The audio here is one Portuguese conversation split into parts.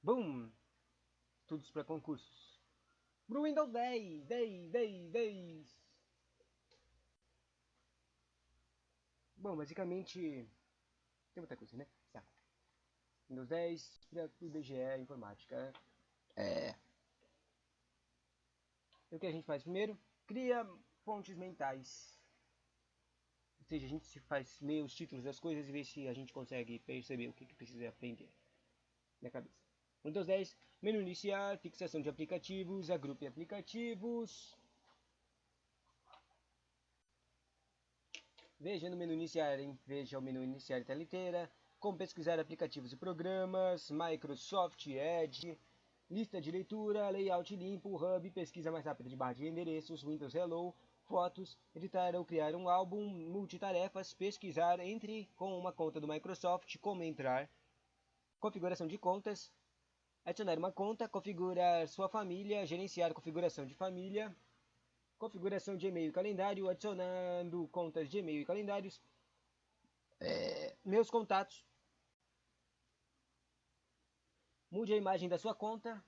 Boom! Estudos para concursos. Pro Windows 10. Bom, basicamente, tem muita coisa, né? Tá. Windows 10 para o IBGE Informática. O que a gente faz primeiro? Cria fontes mentais. Ou seja, a gente faz ler os títulos das coisas e ver se a gente consegue perceber o que precisa aprender na cabeça. Windows 10, menu iniciar, fixação de aplicativos, agrupe aplicativos. Veja o menu iniciar tela inteira, como pesquisar aplicativos e programas, Microsoft Edge, lista de leitura, layout limpo, hub, pesquisa mais rápida de barra de endereços, Windows Hello, fotos, editar ou criar um álbum, multitarefas, pesquisar, entre com uma conta do Microsoft, como entrar, configuração de contas, adicionar uma conta, configurar sua família, gerenciar configuração de família, configuração de e-mail e calendário, adicionando contas de e-mail e calendários, meus contatos, mude a imagem da sua conta,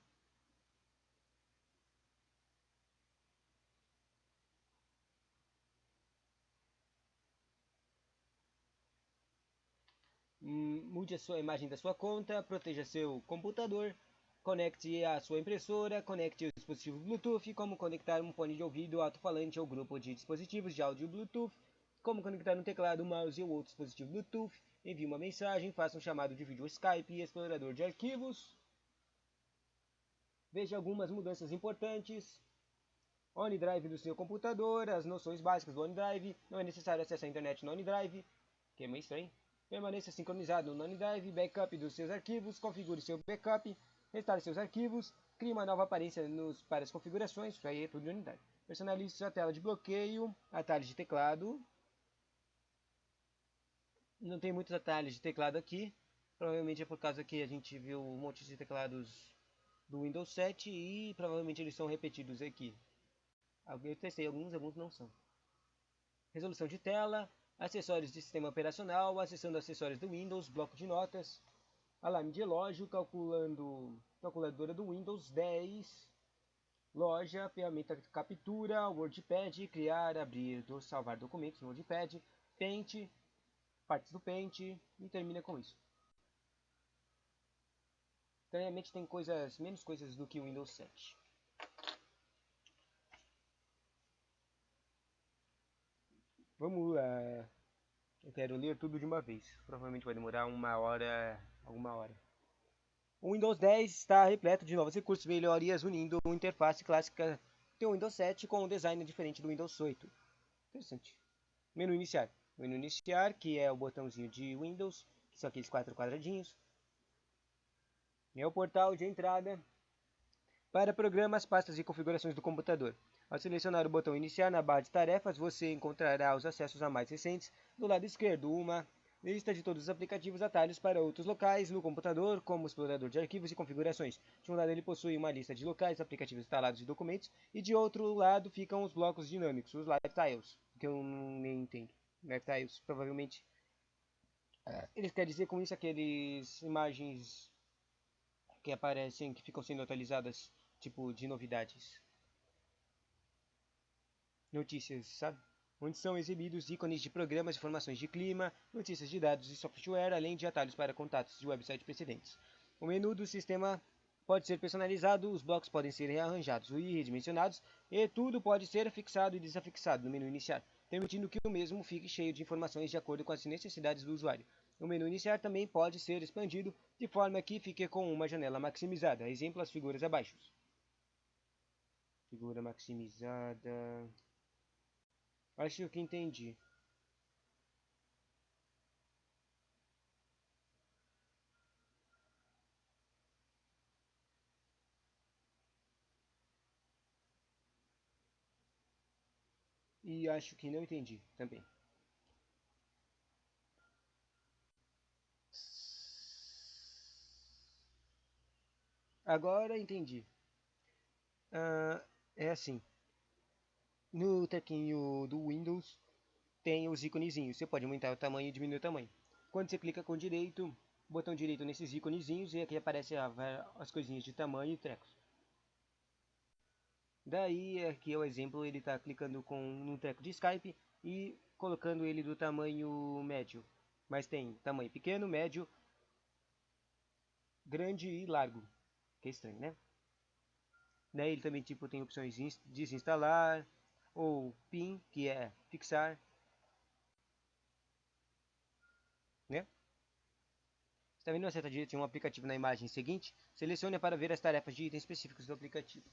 mude a sua imagem da sua conta, proteja seu computador, conecte a sua impressora, conecte o dispositivo Bluetooth, como conectar um fone de ouvido, alto-falante ou grupo de dispositivos de áudio Bluetooth, como conectar um teclado, mouse ou outro dispositivo Bluetooth, envie uma mensagem, faça um chamado de vídeo Skype, explorador de arquivos. Veja algumas mudanças importantes. OneDrive do seu computador, as noções básicas do OneDrive, não é necessário acessar a internet no OneDrive, que é meio estranho. Permaneça sincronizado no OneDrive, backup dos seus arquivos, configure seu backup, restare seus arquivos, crie uma nova aparência para as configurações, isso aí é tudo de OneDrive. Personalize sua tela de bloqueio, atalhos de teclado. Não tem muitos atalhos de teclado aqui, provavelmente é por causa que a gente viu um monte de teclados do Windows 7 e provavelmente eles são repetidos aqui. Eu testei alguns não são. Resolução de tela, acessórios de sistema operacional, acessando acessórios do Windows, bloco de notas, alarme de relógio, calculadora do Windows 10, loja, ferramenta de captura, WordPad, criar, abrir, salvar documentos no WordPad, Paint, partes do Paint e termina com isso. Estranhamente tem menos coisas do que o Windows 7. Vamos lá. Eu quero ler tudo de uma vez. Provavelmente vai demorar alguma hora. O Windows 10 está repleto de novos recursos e melhorias unindo a interface clássica do Windows 7 com um design diferente do Windows 8. Interessante. Menu iniciar. Menu iniciar, que é o botãozinho de Windows, que são aqueles 4 quadradinhos. É o portal de entrada para programas, pastas e configurações do computador. Ao selecionar o botão iniciar na barra de tarefas, você encontrará os acessos a mais recentes. Do lado esquerdo, uma lista de todos os aplicativos atalhos para outros locais no computador, como explorador de arquivos e configurações. De um lado ele possui uma lista de locais, aplicativos instalados e documentos, e de outro lado ficam os blocos dinâmicos, os lifetiles, que eu nem entendo. Lifetiles, provavelmente, eles querem dizer com isso aqueles imagens que aparecem, que ficam sendo atualizadas, tipo, de novidades. Notícias, sabe? Onde são exibidos ícones de programas, informações de clima, notícias de dados e software, além de atalhos para contatos de websites precedentes. O menu do sistema pode ser personalizado, os blocos podem ser rearranjados e redimensionados, e tudo pode ser fixado e desafixado no menu iniciar, permitindo que o mesmo fique cheio de informações de acordo com as necessidades do usuário. O menu iniciar também pode ser expandido de forma que fique com uma janela maximizada. Exemplo, as figuras abaixo. Figura maximizada. Acho que entendi. E acho que não entendi também. Agora entendi. É assim. No tequinho do Windows tem os iconezinhos. Você pode aumentar o tamanho e diminuir o tamanho. Quando você clica com o direito, botão direito nesses íconezinhos e aqui aparece as coisinhas de tamanho e trecos. Daí aqui é o exemplo, ele está clicando no treco de Skype e colocando ele do tamanho médio. Mas tem tamanho pequeno, médio, grande e largo. Que é estranho, né? Daí ele também tipo, tem opções de desinstalar ou PIN, que é fixar, né? Está vendo na seta direita tem um aplicativo na imagem seguinte? Selecione para ver as tarefas de itens específicos do aplicativo.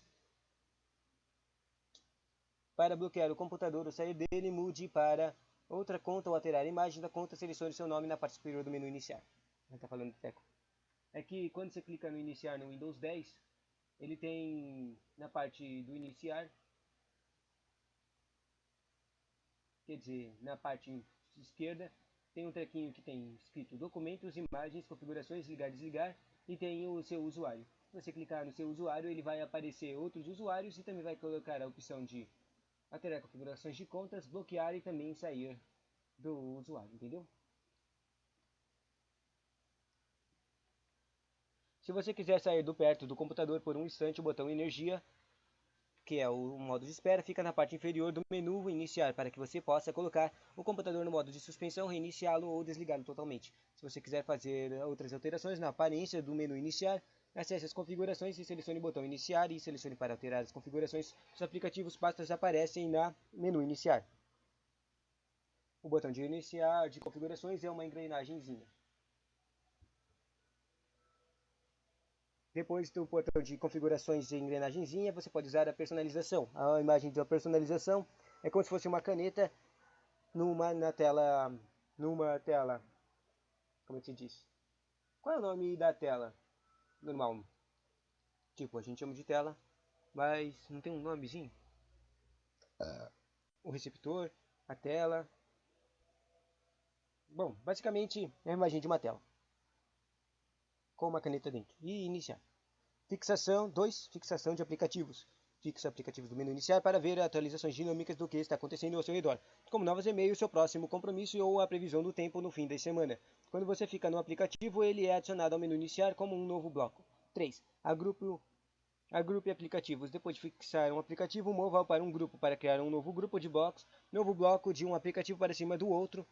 Para bloquear o computador ou sair dele, mude para outra conta ou alterar a imagem da conta, selecione seu nome na parte superior do menu iniciar. Ele está falando de teco. É que quando você clica no iniciar no Windows 10, ele tem na parte do iniciar, quer dizer, na parte esquerda, tem um trequinho que tem escrito documentos, imagens, configurações, ligar, desligar, e tem o seu usuário. Se você clicar no seu usuário, ele vai aparecer outros usuários e também vai colocar a opção de alterar configurações de contas, bloquear e também sair do usuário, entendeu? Se você quiser sair do perto do computador por um instante, o botão energia, que é o modo de espera, fica na parte inferior do menu iniciar, para que você possa colocar o computador no modo de suspensão, reiniciá-lo ou desligá-lo totalmente. Se você quiser fazer outras alterações na aparência do menu iniciar, acesse as configurações e selecione o botão iniciar e selecione para alterar as configurações dos aplicativos, pastas aparecem na menu iniciar. O botão de iniciar de configurações é uma engrenagemzinha. Depois do botão de configurações e engrenagemzinha, você pode usar a personalização. A imagem da personalização é como se fosse uma caneta numa tela, como se diz? Qual é o nome da tela normal? Tipo, a gente chama de tela, mas não tem um nomezinho? O receptor, a tela. Bom, basicamente é a imagem de uma tela com uma caneta dentro. E iniciar. Fixação 2. Fixação de aplicativos. Fixa aplicativos do menu iniciar para ver atualizações dinâmicas do que está acontecendo ao seu redor, como novos e-mails, seu próximo compromisso ou a previsão do tempo no fim da semana. Quando você fica no aplicativo, ele é adicionado ao menu iniciar como um novo bloco. 3. Agrupe aplicativos. Depois de fixar um aplicativo, mova-o para um grupo para criar um novo grupo de blocos, novo bloco de um aplicativo para cima do outro,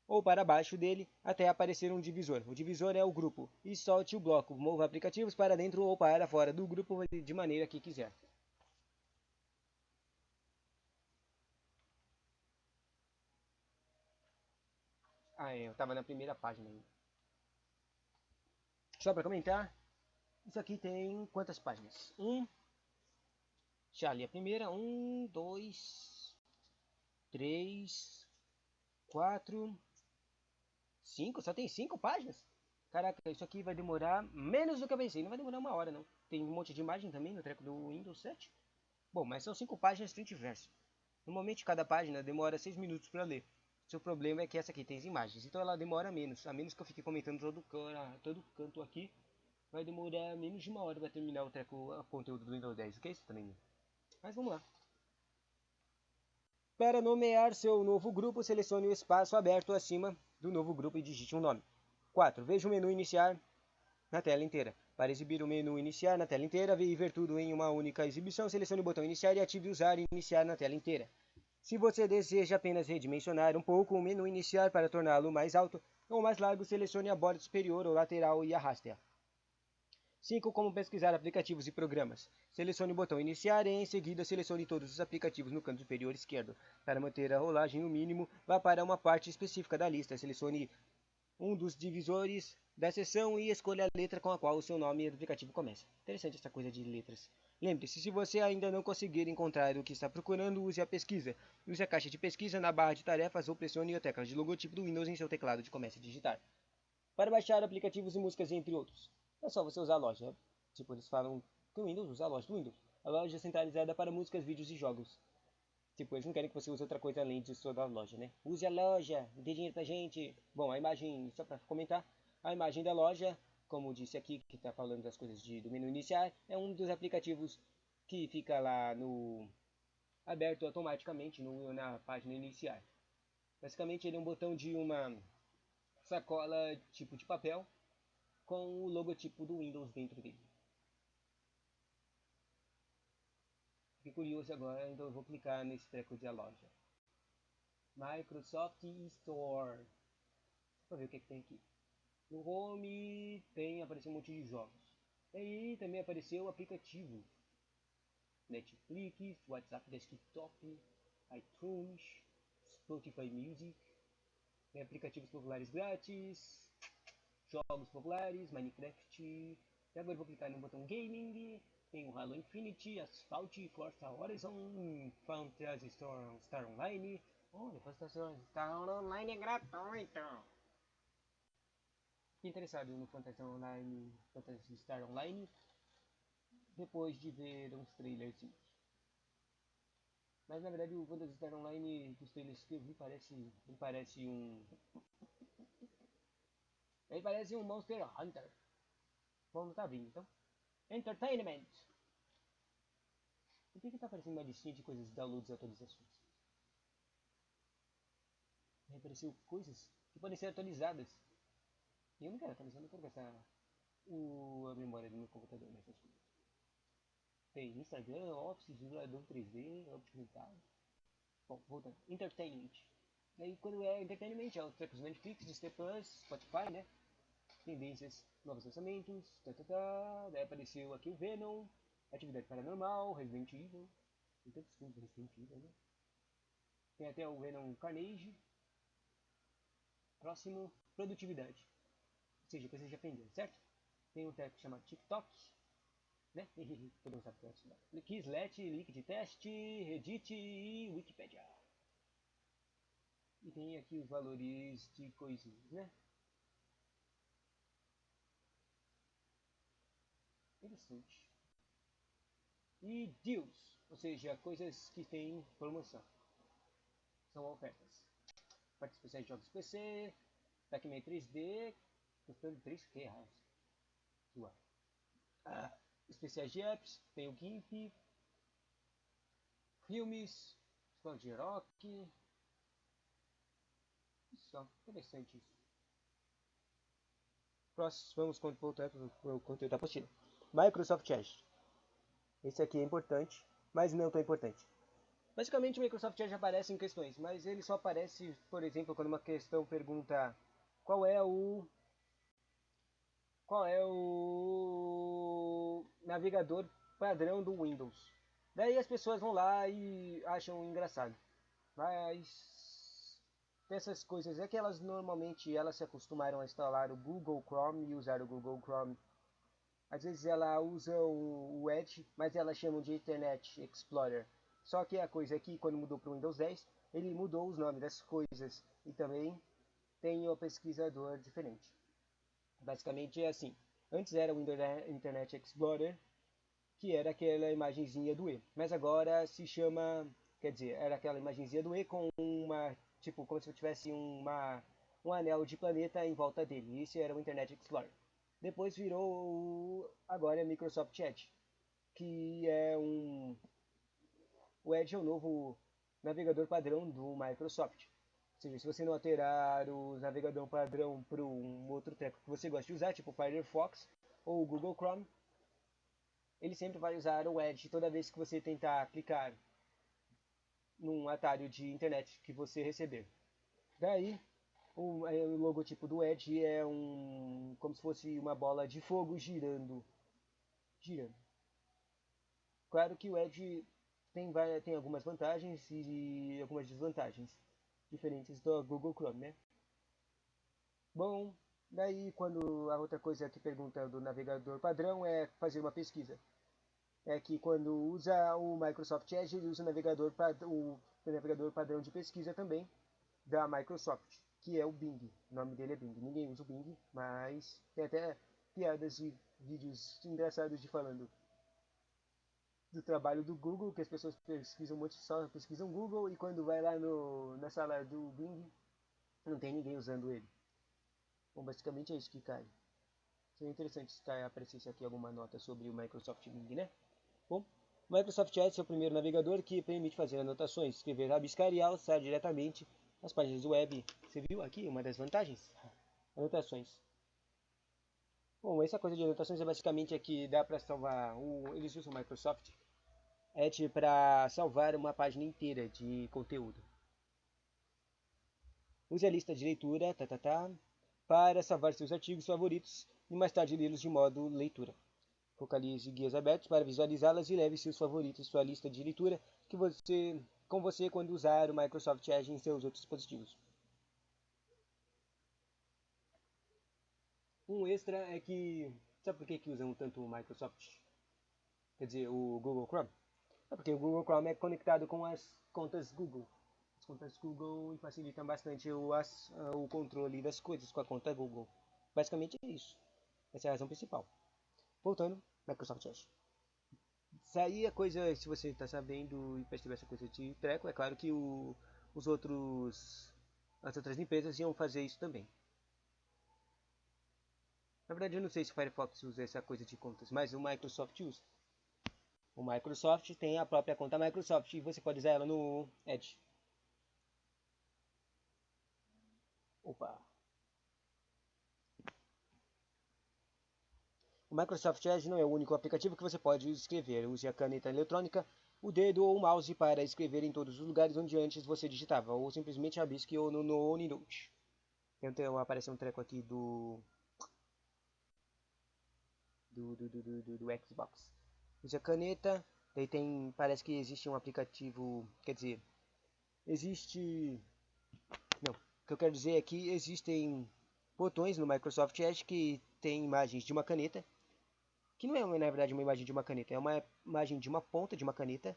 ou para baixo dele até aparecer um divisor. O divisor é o grupo. E solte o bloco. Mova aplicativos para dentro ou para fora do grupo de maneira que quiser. Eu estava na primeira página ainda. Só para comentar, isso aqui tem quantas páginas? Já li a primeira. 2, 3, 4, 5. Só tem 5 páginas? Caraca, isso aqui vai demorar menos do que eu pensei. Não vai demorar uma hora, não. Tem um monte de imagem também no treco do Windows 7. Bom, mas são 5 páginas frente e verso. Normalmente cada página demora 6 minutos para ler. Seu problema é que essa aqui tem as imagens, então ela demora menos. A menos que eu fique comentando todo canto aqui, vai demorar menos de uma hora para terminar o conteúdo do Windows 10. O que é isso também? Mas vamos lá. Para nomear seu novo grupo, selecione o espaço aberto acima do novo grupo e digite um nome. 4. Veja o menu iniciar na tela inteira. Para exibir o menu iniciar na tela inteira e ver tudo em uma única exibição, selecione o botão iniciar e ative usar e iniciar na tela inteira. Se você deseja apenas redimensionar um pouco o menu iniciar para torná-lo mais alto ou mais largo, selecione a borda superior ou lateral e arraste-a. 5. Como pesquisar aplicativos e programas. Selecione o botão iniciar e em seguida selecione todos os aplicativos no canto superior esquerdo. Para manter a rolagem no mínimo, vá para uma parte específica da lista. Selecione um dos divisores da seção e escolha a letra com a qual o seu nome do aplicativo começa. Interessante essa coisa de letras. Lembre-se, se você ainda não conseguir encontrar o que está procurando, use a pesquisa. Use a caixa de pesquisa na barra de tarefas ou pressione a tecla de logotipo do Windows em seu teclado de comece a digitar. Para baixar aplicativos e músicas, entre outros. É só você usar a loja. Tipo, eles falam que o Windows usa a loja do Windows. A loja é centralizada para músicas, vídeos e jogos. Tipo, eles não querem que você use outra coisa além disso da loja, né? Use a loja, dê dinheiro pra gente. Bom, a imagem, só pra comentar, a imagem da loja, como disse aqui, que tá falando das coisas do menu iniciar, é um dos aplicativos que fica lá no aberto automaticamente na página iniciar. Basicamente ele é um botão de uma sacola tipo de papel, com o logotipo do Windows dentro dele. Fiquei curioso agora, então eu vou clicar nesse treco de a loja. Microsoft Store. Pra ver o que tem aqui. No Home apareceu um monte de jogos. Aí também apareceu aplicativos. Netflix, WhatsApp Desktop, iTunes, Spotify Music. Tem aplicativos populares grátis, jogos populares, Minecraft. E agora eu vou clicar no botão Gaming. Tem o Halo Infinite, Asphalt, Forza Horizon, Fantasy Star Online. Olha, Fantasy Star Online é gratuito. Fiquei interessado no Fantasy Star Online, depois de ver uns trailers. Mas na verdade o Fantasy Star Online dos trailers que eu vi parece um. Ele parece um Monster Hunter. Vamos tá vindo então. Entertainment! Por que tá aparecendo uma listinha de coisas, downloads e atualizações? Aí apareceu coisas que podem ser atualizadas. E eu não quero atualizar, não quero gastar a memória do meu computador nessas coisas. Tem Instagram, Office, simulador 3D, optimitado. Bom, voltando. Entertainment. Aí quando é Entertainment é o trecos Netflix, Disney Plus, Spotify, né? Tendências, novos lançamentos, Daí apareceu aqui o Venom, Atividade Paranormal, Resident Evil. Tem tantos filmes do Resident Evil, né? Tem até o Venom Carnage. Próximo, produtividade. Ou seja, coisas de aprender, certo? Tem um treco chamado TikTok, né? Todo mundo sabe que é isso. Quizlet, Liquid Test, Reddit e Wikipedia. E tem aqui os valores de coisinhas, né? Interessante. E deals, ou seja, coisas que tem promoção. São ofertas. Partes especiais de jogos PC, Pac-Man 3D, custando 3 reais. Especiais de apps, tem o GIMP, filmes, escola de rock. Só, interessante isso. Próximo, vamos voltar para o conteúdo da apostila. Microsoft Edge. Esse aqui é importante, mas não tão importante. Basicamente o Microsoft Edge aparece em questões, mas ele só aparece, por exemplo, quando uma questão pergunta qual é o navegador padrão do Windows. Daí as pessoas vão lá e acham engraçado. Mas dessas coisas é que elas normalmente se acostumaram a instalar o Google Chrome e usar o Google Chrome. Às vezes ela usa o Edge, mas elas chamam de Internet Explorer. Só que a coisa é que quando mudou para o Windows 10, ele mudou os nomes das coisas e também tem o pesquisador diferente. Basicamente é assim. Antes era o Internet Explorer, que era aquela imagenzinha do E. Mas agora se chama, quer dizer, era aquela imagenzinha do E com uma, tipo, como se eu tivesse um anel de planeta em volta dele. Isso era o Internet Explorer. Depois virou, agora é Microsoft Edge, que é o Edge é o novo navegador padrão do Microsoft. Ou seja, se você não alterar o navegador padrão para um outro treco que você gosta de usar, tipo o Firefox ou o Google Chrome, ele sempre vai usar o Edge toda vez que você tentar clicar num atalho de internet que você receber. Daí, o logotipo do Edge é como se fosse uma bola de fogo girando. Claro que o Edge tem algumas vantagens e algumas desvantagens diferentes do Google Chrome, né? Bom, daí quando a outra coisa que pergunta do navegador padrão é fazer uma pesquisa. É que quando usa o Microsoft Edge, ele usa o navegador padrão de pesquisa também da Microsoft, que é o Bing. O nome dele é Bing. Ninguém usa o Bing, mas tem até piadas de vídeos engraçados de falando do trabalho do Google, que as pessoas pesquisam muito, só pesquisam Google e quando vai lá na sala do Bing, não tem ninguém usando ele. Bom, basicamente é isso que cai. Seria interessante se aparecesse aqui alguma nota sobre o Microsoft Bing, né? Bom, o Microsoft Edge é o primeiro navegador que permite fazer anotações, escrever, rabiscar e alçar diretamente as páginas web. Você viu aqui uma das vantagens? Anotações. Bom, essa coisa de anotações é basicamente que dá para salvar, eles usam o Microsoft Edge para salvar uma página inteira de conteúdo. Use a lista de leitura, para salvar seus artigos favoritos e mais tarde lê-los de modo leitura. Focalize guias abertos para visualizá-las e leve seus favoritos sua lista de leitura com você quando usar o Microsoft Edge em seus outros dispositivos. Um extra é que... Sabe por que usam tanto o Microsoft? Quer dizer, o Google Chrome? É porque o Google Chrome é conectado com as contas Google. As contas Google facilitam bastante o controle das coisas com a conta Google. Basicamente é isso. Essa é a razão principal. Voltando, Microsoft Edge. Isso aí é coisa, se você está sabendo e perceber essa coisa de treco, é claro que os outros, as outras empresas iam fazer isso também. Na verdade, eu não sei se o Firefox usa essa coisa de contas, mas o Microsoft usa. O Microsoft tem a própria conta Microsoft e você pode usar ela no Edge. Opa! O Microsoft Edge não é o único aplicativo que você pode escrever. Use a caneta eletrônica, o dedo ou o mouse para escrever em todos os lugares onde antes você digitava, ou simplesmente rabisque ou no Note. Então aparece um treco aqui do Xbox. Use a caneta, daí tem, parece que existe um aplicativo, quer dizer, existe, não, o que eu quero dizer é que existem botões no Microsoft Edge que tem imagens de uma caneta, que não é na verdade uma imagem de uma caneta, é uma imagem de uma ponta de uma caneta,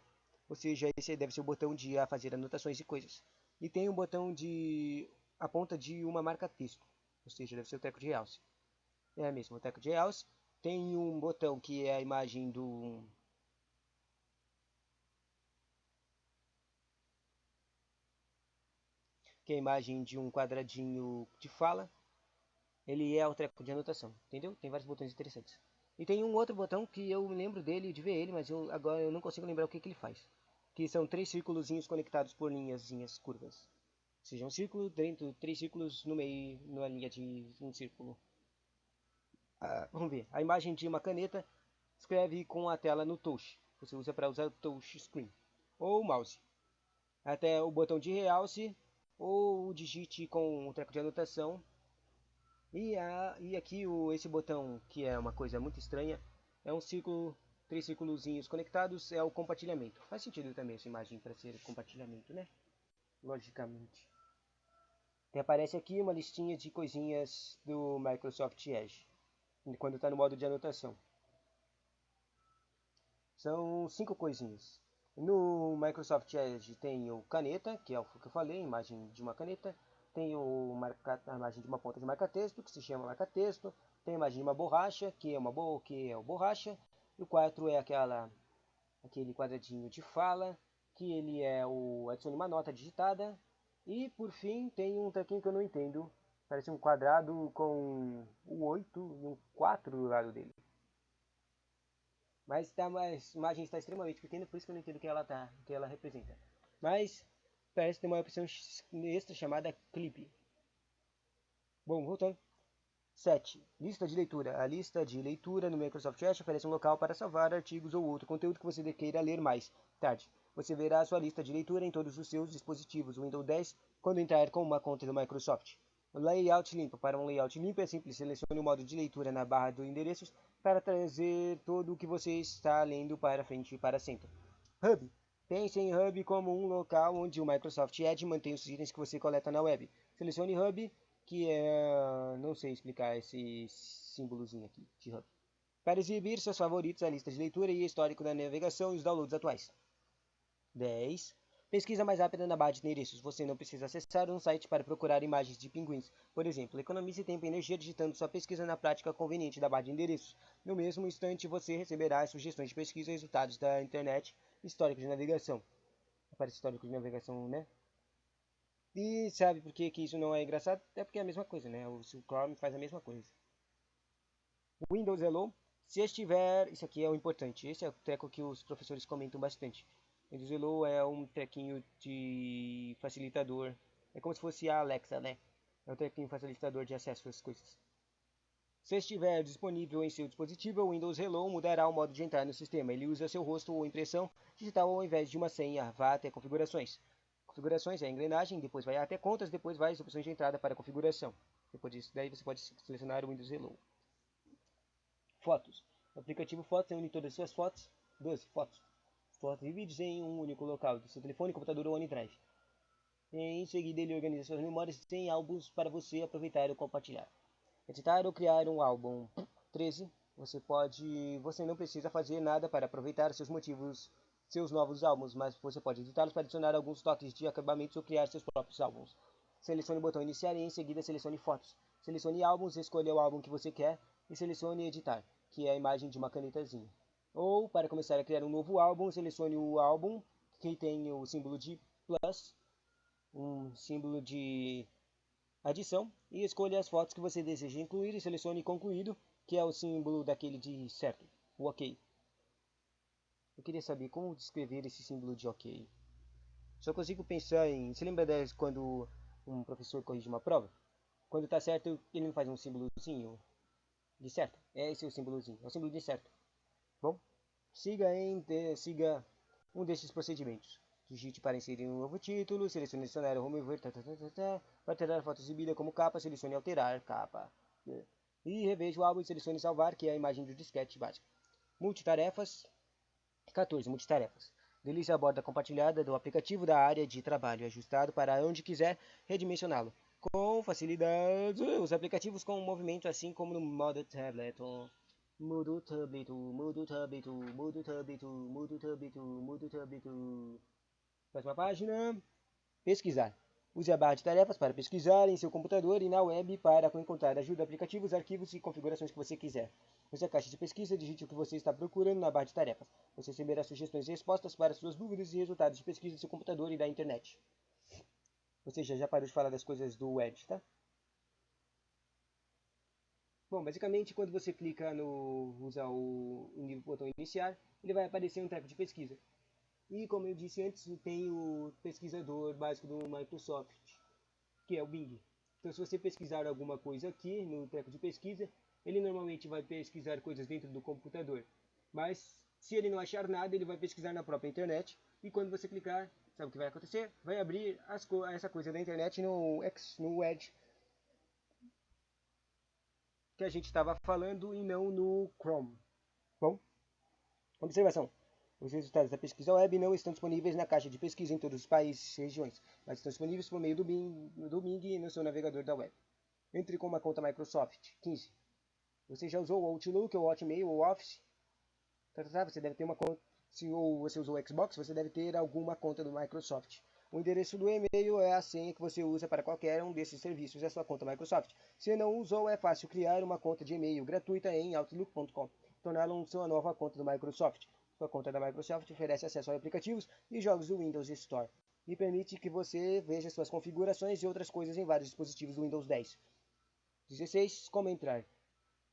ou seja, esse deve ser o botão de fazer anotações e coisas. E tem um botão de a ponta de uma marca-texto, ou seja, deve ser o teco de realce. É mesmo, o teco de realce. Tem um botão que é a imagem que é a imagem de um quadradinho de fala. Ele é o treco de anotação, entendeu? Tem vários botões interessantes. E tem um outro botão que eu lembro dele, de ver ele, mas agora eu não consigo lembrar o que ele faz. Que são 3 círculos conectados por linhas curvas. Ou seja, um círculo dentro, 3 círculos no meio, numa linha de um círculo. Vamos ver. A imagem de uma caneta escreve com a tela no touch. Você usa para usar o touch screen. Ou o mouse. Até o botão de realce ou digite com o treco de anotação. E aqui esse botão, que é uma coisa muito estranha, é um círculo, 3 círculozinhos conectados, é o compartilhamento. Faz sentido também essa imagem para ser compartilhamento, né? Logicamente. E aparece aqui uma listinha de coisinhas do Microsoft Edge, quando está no modo de anotação. São 5 coisinhas. No Microsoft Edge tem o caneta, que é o que eu falei, imagem de uma caneta. Tem a imagem de uma ponta de marca-texto, que se chama marca-texto. Tem a imagem de uma borracha, que é o borracha. E o 4 é aquele quadradinho de fala, que ele é o adicione uma nota digitada. E por fim tem um trequinho que eu não entendo. Parece um quadrado com um 8 e um 4 do lado dele. Mas a imagem está extremamente pequena, por isso que eu não entendo o que ela representa. Mas parece ter uma opção extra chamada clip. Bom, voltando. 7. Lista de leitura. A lista de leitura no Microsoft Edge oferece um local para salvar artigos ou outro conteúdo que você queira ler mais tarde. Você verá a sua lista de leitura em todos os seus dispositivos Windows 10 quando entrar com uma conta do Microsoft. Layout limpo. Para um layout limpo é simples. Selecione o modo de leitura na barra de endereços para trazer tudo o que você está lendo para frente e para centro. Hub. Pense em Hub como um local onde o Microsoft Edge mantém os itens que você coleta na web. Selecione Hub, que é... não sei explicar esse símbolozinho aqui de Hub. Para exibir seus favoritos, a lista de leitura e histórico da navegação e os downloads atuais. 10. Pesquisa mais rápida na barra de endereços. Você não precisa acessar um site para procurar imagens de pinguins. Por exemplo, economize tempo e energia digitando sua pesquisa na prática conveniente da barra de endereços. No mesmo instante, você receberá sugestões de pesquisa e resultados da internet, histórico de navegação. Aparece histórico de navegação, né? E sabe por que isso não é engraçado? É porque é a mesma coisa, né? O Chrome faz a mesma coisa. Windows Hello. Se estiver... Isso aqui é o importante. Esse é o treco que os professores comentam bastante. Windows Hello é um trequinho de facilitador. É como se fosse a Alexa, né? É um trequinho facilitador de acesso às coisas. Se estiver disponível em seu dispositivo, o Windows Hello mudará o modo de entrar no sistema. Ele usa seu rosto ou impressão digital ao invés de uma senha. Vá até configurações. Configurações é a engrenagem, depois vai até contas, depois vai as opções de entrada para configuração. Depois disso, daí você pode selecionar o Windows Hello. Fotos. O aplicativo Fotos reúne todas as suas fotos, 12 fotos, fotos e vídeos em um único local, do seu telefone, computador ou OneDrive. Em seguida, ele organiza suas memórias em álbuns para você aproveitar ou compartilhar. Editar ou criar um álbum. 13. Você não precisa fazer nada para aproveitar seus novos álbuns, mas você pode editá-los para adicionar alguns toques de acabamentos ou criar seus próprios álbuns. Selecione o botão iniciar e em seguida selecione fotos. Selecione álbuns, escolha o álbum que você quer e selecione editar, que é a imagem de uma canetazinha. Ou, para começar a criar um novo álbum, selecione o álbum que tem o símbolo de plus, um símbolo de adição, e escolha as fotos que você deseja incluir e selecione concluído, que é o símbolo daquele de certo, o OK. Eu queria saber como descrever esse símbolo de OK. Só consigo pensar em... Você lembra quando um professor corrige uma prova? Quando está certo, ele não faz um símbolozinho de certo. Esse é o símbolozinho, é o símbolo de certo. Bom, siga um desses procedimentos. Digite para inserir um novo título, selecione adicionar o remover, para alterar a foto exibida como capa, selecione alterar capa. E reveja o álbum e selecione salvar, que é a imagem do disquete básico. Multitarefas. 14. Multitarefas. Deslize a borda compartilhada do aplicativo da área de trabalho, ajustado para onde quiser redimensioná-lo. Com facilidade, os aplicativos com movimento, assim como no modo tablet. Modo tablet, modo tablet, modo tablet, modo tablet, modo tablet. Próxima página. Pesquisar. Use a barra de tarefas para pesquisar em seu computador e na web para encontrar ajuda, aplicativos, arquivos e configurações que você quiser. Use a caixa de pesquisa, digite o que você está procurando na barra de tarefas. Você receberá sugestões e respostas para suas dúvidas e resultados de pesquisa do seu computador e da internet. Você já parou de falar das coisas do Edge, tá? Bom, basicamente, quando você clica usa o botão iniciar, ele vai aparecer um treco de pesquisa. E como eu disse antes, tem o pesquisador básico do Microsoft, que é o Bing. Então, se você pesquisar alguma coisa aqui no treco de pesquisa, ele normalmente vai pesquisar coisas dentro do computador. Mas, se ele não achar nada, ele vai pesquisar na própria internet. E quando você clicar, sabe o que vai acontecer? Vai abrir essa coisa da internet no Edge que a gente estava falando e não no Chrome. Bom, observação. Os resultados da pesquisa web não estão disponíveis na caixa de pesquisa em todos os países e regiões, mas estão disponíveis por meio do Bing e no seu navegador da web. Entre com uma conta Microsoft. 15. Você já usou o Outlook, ou Hotmail, ou Office? Você deve ter uma conta. Se você usou o Xbox, você deve ter alguma conta do Microsoft. O endereço do e-mail é a senha que você usa para qualquer um desses serviços, é a sua conta Microsoft. Se não usou, é fácil criar uma conta de e-mail gratuita em Outlook.com. Torná-lo sua nova conta do Microsoft. Sua conta da Microsoft oferece acesso a aplicativos e jogos do Windows Store e permite que você veja suas configurações e outras coisas em vários dispositivos do Windows 10. 16. Como entrar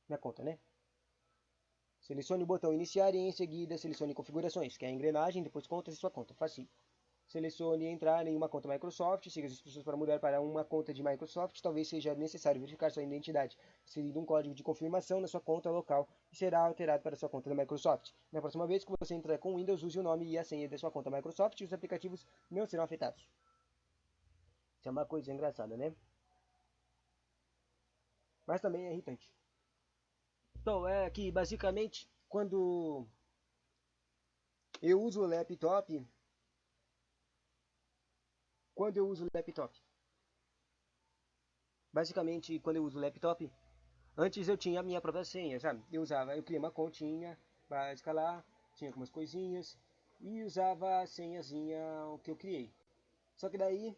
na conta, né? Selecione o botão iniciar e em seguida selecione configurações, que é a engrenagem, depois contas e sua conta. Facinho. Selecione entrar em uma conta Microsoft, siga as instruções para mudar para uma conta de Microsoft. Talvez seja necessário verificar sua identidade, inserindo um código de confirmação na sua conta local e será alterado para sua conta da Microsoft. Na próxima vez que você entrar com Windows, use o nome e a senha da sua conta Microsoft e os aplicativos não serão afetados. Isso é uma coisa engraçada, né? Mas também é irritante. Então, é que basicamente quando eu uso o laptop, basicamente quando eu uso o laptop, antes eu tinha a minha própria senha, sabe? Eu criei uma continha básica lá, tinha algumas coisinhas e usava a senhazinha que eu criei. Só que daí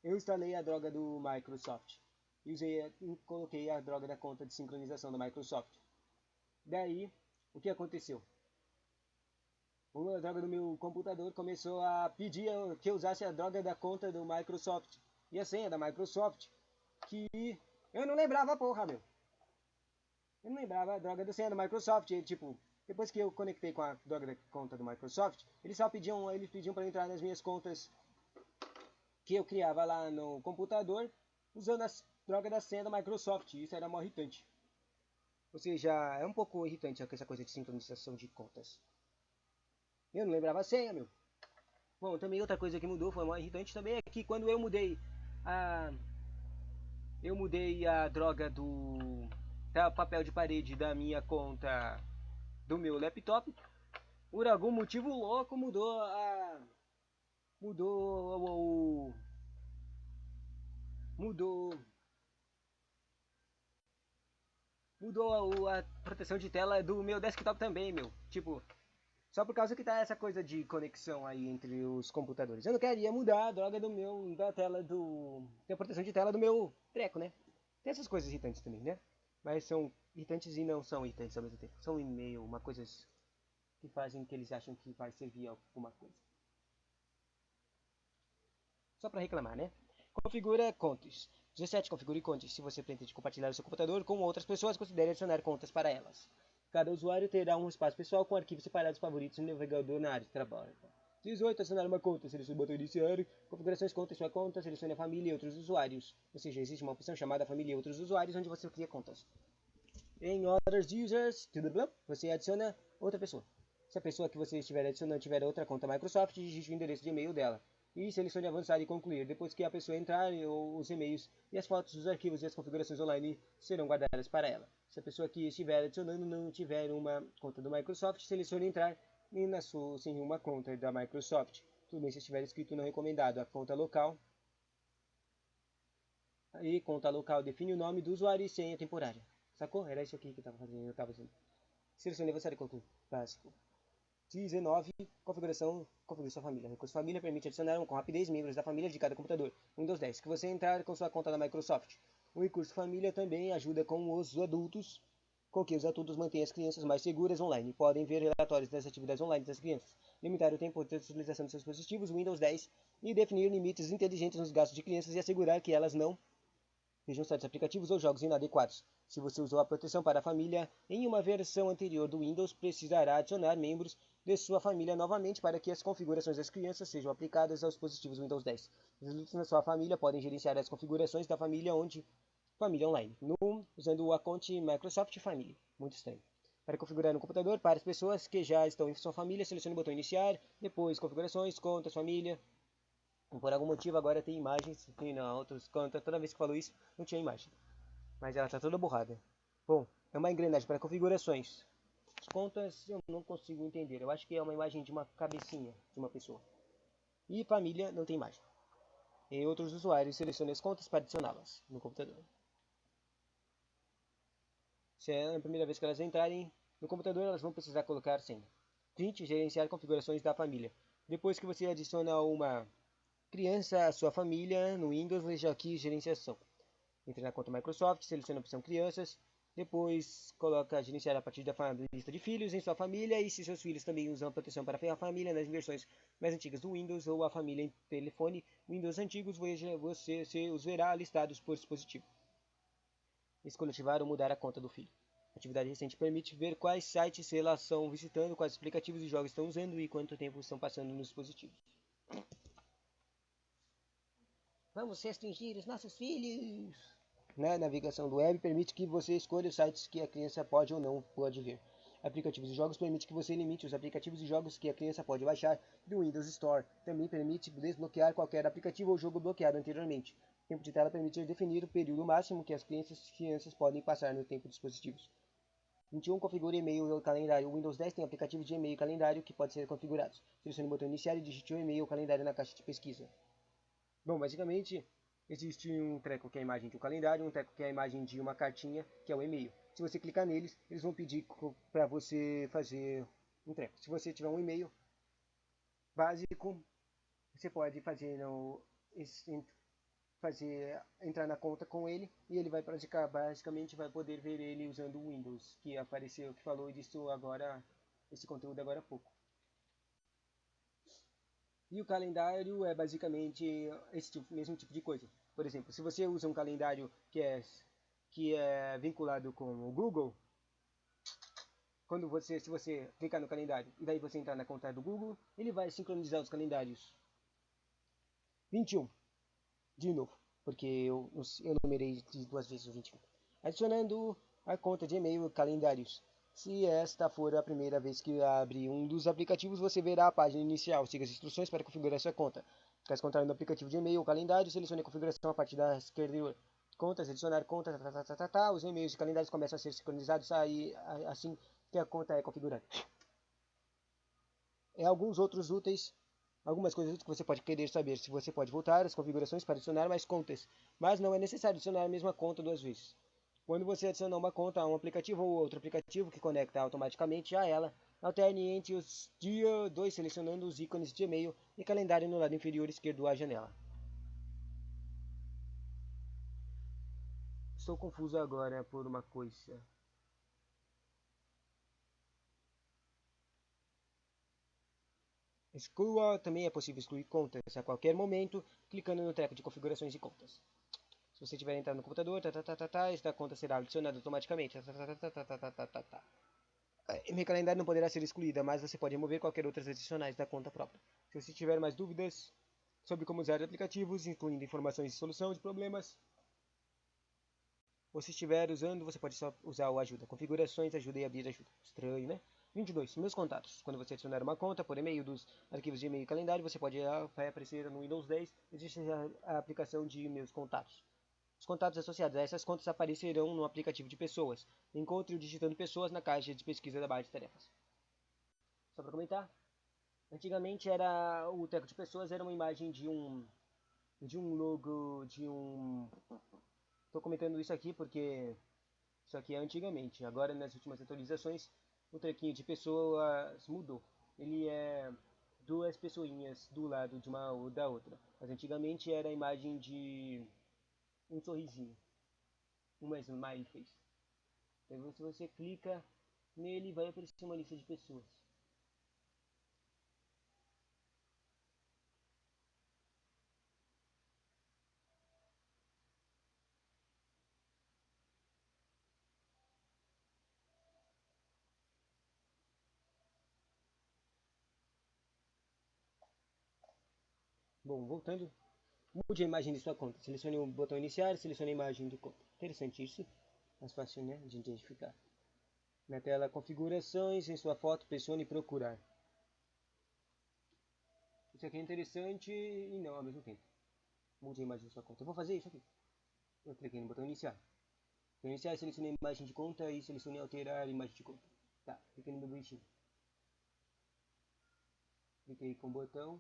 eu instalei a droga do Microsoft e coloquei a droga da conta de sincronização da Microsoft. Daí, o que aconteceu? A droga do meu computador começou a pedir que eu usasse a droga da conta do Microsoft e a senha da Microsoft, que eu não lembrava, porra, meu. Eu não lembrava a droga da senha da Microsoft. E, tipo, depois que eu conectei com a droga da conta do Microsoft, eles pediam para entrar nas minhas contas que eu criava lá no computador, usando droga da senha da Microsoft. Isso era mó irritante. Ou seja, é um pouco irritante essa coisa de sincronização de contas. Eu não lembrava a senha, meu. Bom, também outra coisa que mudou, foi mó irritante também, é que quando a... eu mudei a droga do papel de parede da minha conta do meu laptop, por algum motivo louco mudou mudou mudou a proteção de tela do meu desktop também, meu. Tipo, só por causa que tá essa coisa de conexão aí entre os computadores. Eu não queria mudar a droga da tela da proteção de tela do meu treco, né? Tem essas coisas irritantes também, né? Mas são irritantes e não são irritantes ao mesmo tempo. São e-mail, uma coisas que fazem que eles acham que vai servir a alguma coisa. Só para reclamar, né? Configura contas. 17. Configure contas. Se você pretende compartilhar o seu computador com outras pessoas, considere adicionar contas para elas. Cada usuário terá um espaço pessoal com arquivos separados favoritos no navegador na área de trabalho. 18. Adicionar uma conta. Selecione o botão iniciar. Configurações, conta sua conta. Selecione a família e outros usuários. Ou seja, existe uma opção chamada família e outros usuários, onde você cria contas. Em Others Users, você adiciona outra pessoa. Se a pessoa que você estiver adicionando tiver outra conta Microsoft, digite o endereço de e-mail dela. E selecione avançar e concluir. Depois que a pessoa entrar, os e-mails e as fotos, os arquivos e as configurações online serão guardadas para ela. Se a pessoa que estiver adicionando não tiver uma conta do Microsoft, selecione entrar sem uma conta da Microsoft. Tudo bem se estiver escrito não recomendado. A conta local. E conta local define o nome do usuário e senha temporária. Sacou? Era isso aqui que eu estava fazendo. Selecione avançar e concluir. Básico. 19. Configure sua família. Recurso família permite adicionar com rapidez membros da família de cada computador. Windows 10. Que você entrar com sua conta da Microsoft. O recurso família também ajuda com que os adultos mantêm as crianças mais seguras online. Podem ver relatórios das atividades online das crianças. Limitar o tempo de utilização de seus dispositivos Windows 10 e definir limites inteligentes nos gastos de crianças e assegurar que elas não vejam certos aplicativos ou jogos inadequados. Se você usou a proteção para a família em uma versão anterior do Windows, precisará adicionar membros de sua família novamente para que as configurações das crianças sejam aplicadas aos dispositivos Windows 10. Os adultos na sua família podem gerenciar as configurações da família online, usando a conta Microsoft Family. Muito estranho. Para configurar um computador para as pessoas que já estão em sua família, selecione o botão iniciar, depois configurações, contas, família. Por algum motivo agora tem imagens, e na outros contas, toda vez que falou isso, não tinha imagem. Mas ela está toda borrada. Bom, é uma engrenagem para configurações. As contas eu não consigo entender. Eu acho que é uma imagem de uma cabecinha de uma pessoa. E família não tem imagem. E outros usuários selecionem as contas para adicioná-las no computador. Se é a primeira vez que elas entrarem no computador, elas vão precisar colocar senha. 20. Gerenciar configurações da família. Depois que você adiciona uma criança à sua família no Windows, veja aqui gerenciação. Entre na conta Microsoft, selecione a opção crianças, depois coloca gerenciar a partir da lista de filhos em sua família e se seus filhos também usam proteção para a família nas versões mais antigas do Windows ou a família em telefone Windows antigos, você os verá listados por dispositivo. Escolha ativar ou mudar a conta do filho. Atividade recente permite ver quais sites elas estão visitando, quais aplicativos e jogos estão usando e quanto tempo estão passando nos dispositivos. Vamos restringir os nossos filhos. Na navegação do web permite que você escolha os sites que a criança pode ou não pode ver. Aplicativos e jogos permite que você limite os aplicativos e jogos que a criança pode baixar do Windows Store. Também permite desbloquear qualquer aplicativo ou jogo bloqueado anteriormente. Tempo de tela permite definir o período máximo que as crianças podem passar no tempo dos dispositivos. 21. Configure e-mail ou calendário. O Windows 10 tem aplicativo de e-mail e calendário que pode ser configurados. Selecione o botão iniciar e digite o e-mail ou calendário na caixa de pesquisa. Bom, basicamente, existe um treco que é a imagem de um calendário, um treco que é a imagem de uma cartinha, que é o e-mail. Se você clicar neles, eles vão pedir para você fazer um treco. Se você tiver um e-mail básico, você pode entrar na conta com ele e ele vai basicamente vai poder ver ele usando o Windows, que apareceu, que falou disso agora, esse conteúdo agora há pouco. E o calendário é basicamente esse mesmo tipo de coisa. Por exemplo, se você usa um calendário que é vinculado com o Google, se você clicar no calendário e daí você entrar na conta do Google, ele vai sincronizar os calendários. 21. De novo. porque eu numerei de 2 vezes o 21. Adicionando a conta de e-mail calendários. Se esta for a primeira vez que abre um dos aplicativos, você verá a página inicial. Siga as instruções para configurar sua conta. Caso contrário, no aplicativo de e-mail ou calendário, selecione a configuração a partir da esquerda. Contas, adicionar conta, os e-mails e calendários começam a ser sincronizados assim que a conta é configurada. Algumas coisas úteis que você pode querer saber se você pode voltar às configurações para adicionar mais contas, mas não é necessário adicionar a mesma conta 2 vezes. Quando você adiciona uma conta a um aplicativo ou outro aplicativo que conecta automaticamente a ela, alterne entre os dia 2 selecionando os ícones de e-mail e calendário no lado inferior esquerdo da janela. Estou confuso agora por uma coisa. Exclua, também é possível excluir contas a qualquer momento, clicando no treco de configurações de contas. Se você tiver entrado no computador, esta conta será adicionada automaticamente. Meu calendário não poderá ser excluída, mas você pode remover qualquer outras adicionais da conta própria. Se você tiver mais dúvidas sobre como usar aplicativos, incluindo informações de solução de problemas, ou se estiver usando, você pode só usar o ajuda. Configurações, ajuda e abrir ajuda. Estranho, né? 22. Meus contatos. Quando você adicionar uma conta por e-mail dos arquivos de e-mail e calendário, você pode vai aparecer no Windows 10. Existe a aplicação de meus contatos. Os contatos associados a essas contas aparecerão no aplicativo de pessoas. Encontre-o digitando pessoas na caixa de pesquisa da barra de tarefas. Só para comentar, antigamente era o treco de pessoas era uma imagem de um logo de um. Estou comentando isso aqui porque isso aqui é antigamente. Agora nas últimas atualizações o trequinho de pessoas mudou. Ele é duas pessoinhas do lado de uma ou da outra. Mas antigamente era a imagem de um sorrisinho, uma smiley face. Então se você clica nele vai aparecer uma lista de pessoas. Bom, voltando, mude a imagem de sua conta. Selecione o botão iniciar e selecione a imagem de conta. Interessante isso, mais fácil, né, de identificar. Na tela configurações, em sua foto, pressione procurar. Isso aqui é interessante e não ao mesmo tempo. Mude a imagem de sua conta. Eu vou fazer isso aqui. Eu cliquei no botão iniciar. Botão iniciar, selecionei a imagem de conta e selecionei alterar a imagem de conta. Tá, cliquei no meu bonitinho. Cliquei com o botão.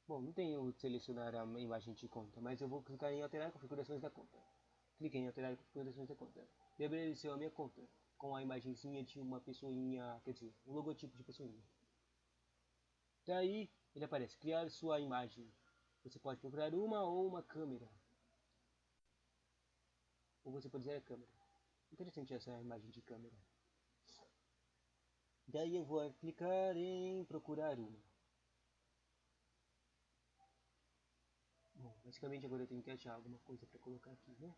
Bom, não tenho selecionar a imagem de conta, mas eu vou clicar em alterar configurações da conta. Cliquei em alterar configurações da conta. Ele apareceu a minha conta com a imagenzinha de uma pessoinha, quer dizer, um logotipo de pessoinha. Daí ele aparece criar sua imagem. Você pode procurar uma ou uma câmera. Ou você pode usar a câmera. Interessante essa imagem de câmera. Daí eu vou clicar em procurar uma. Bom, basicamente agora eu tenho que achar alguma coisa para colocar aqui, né?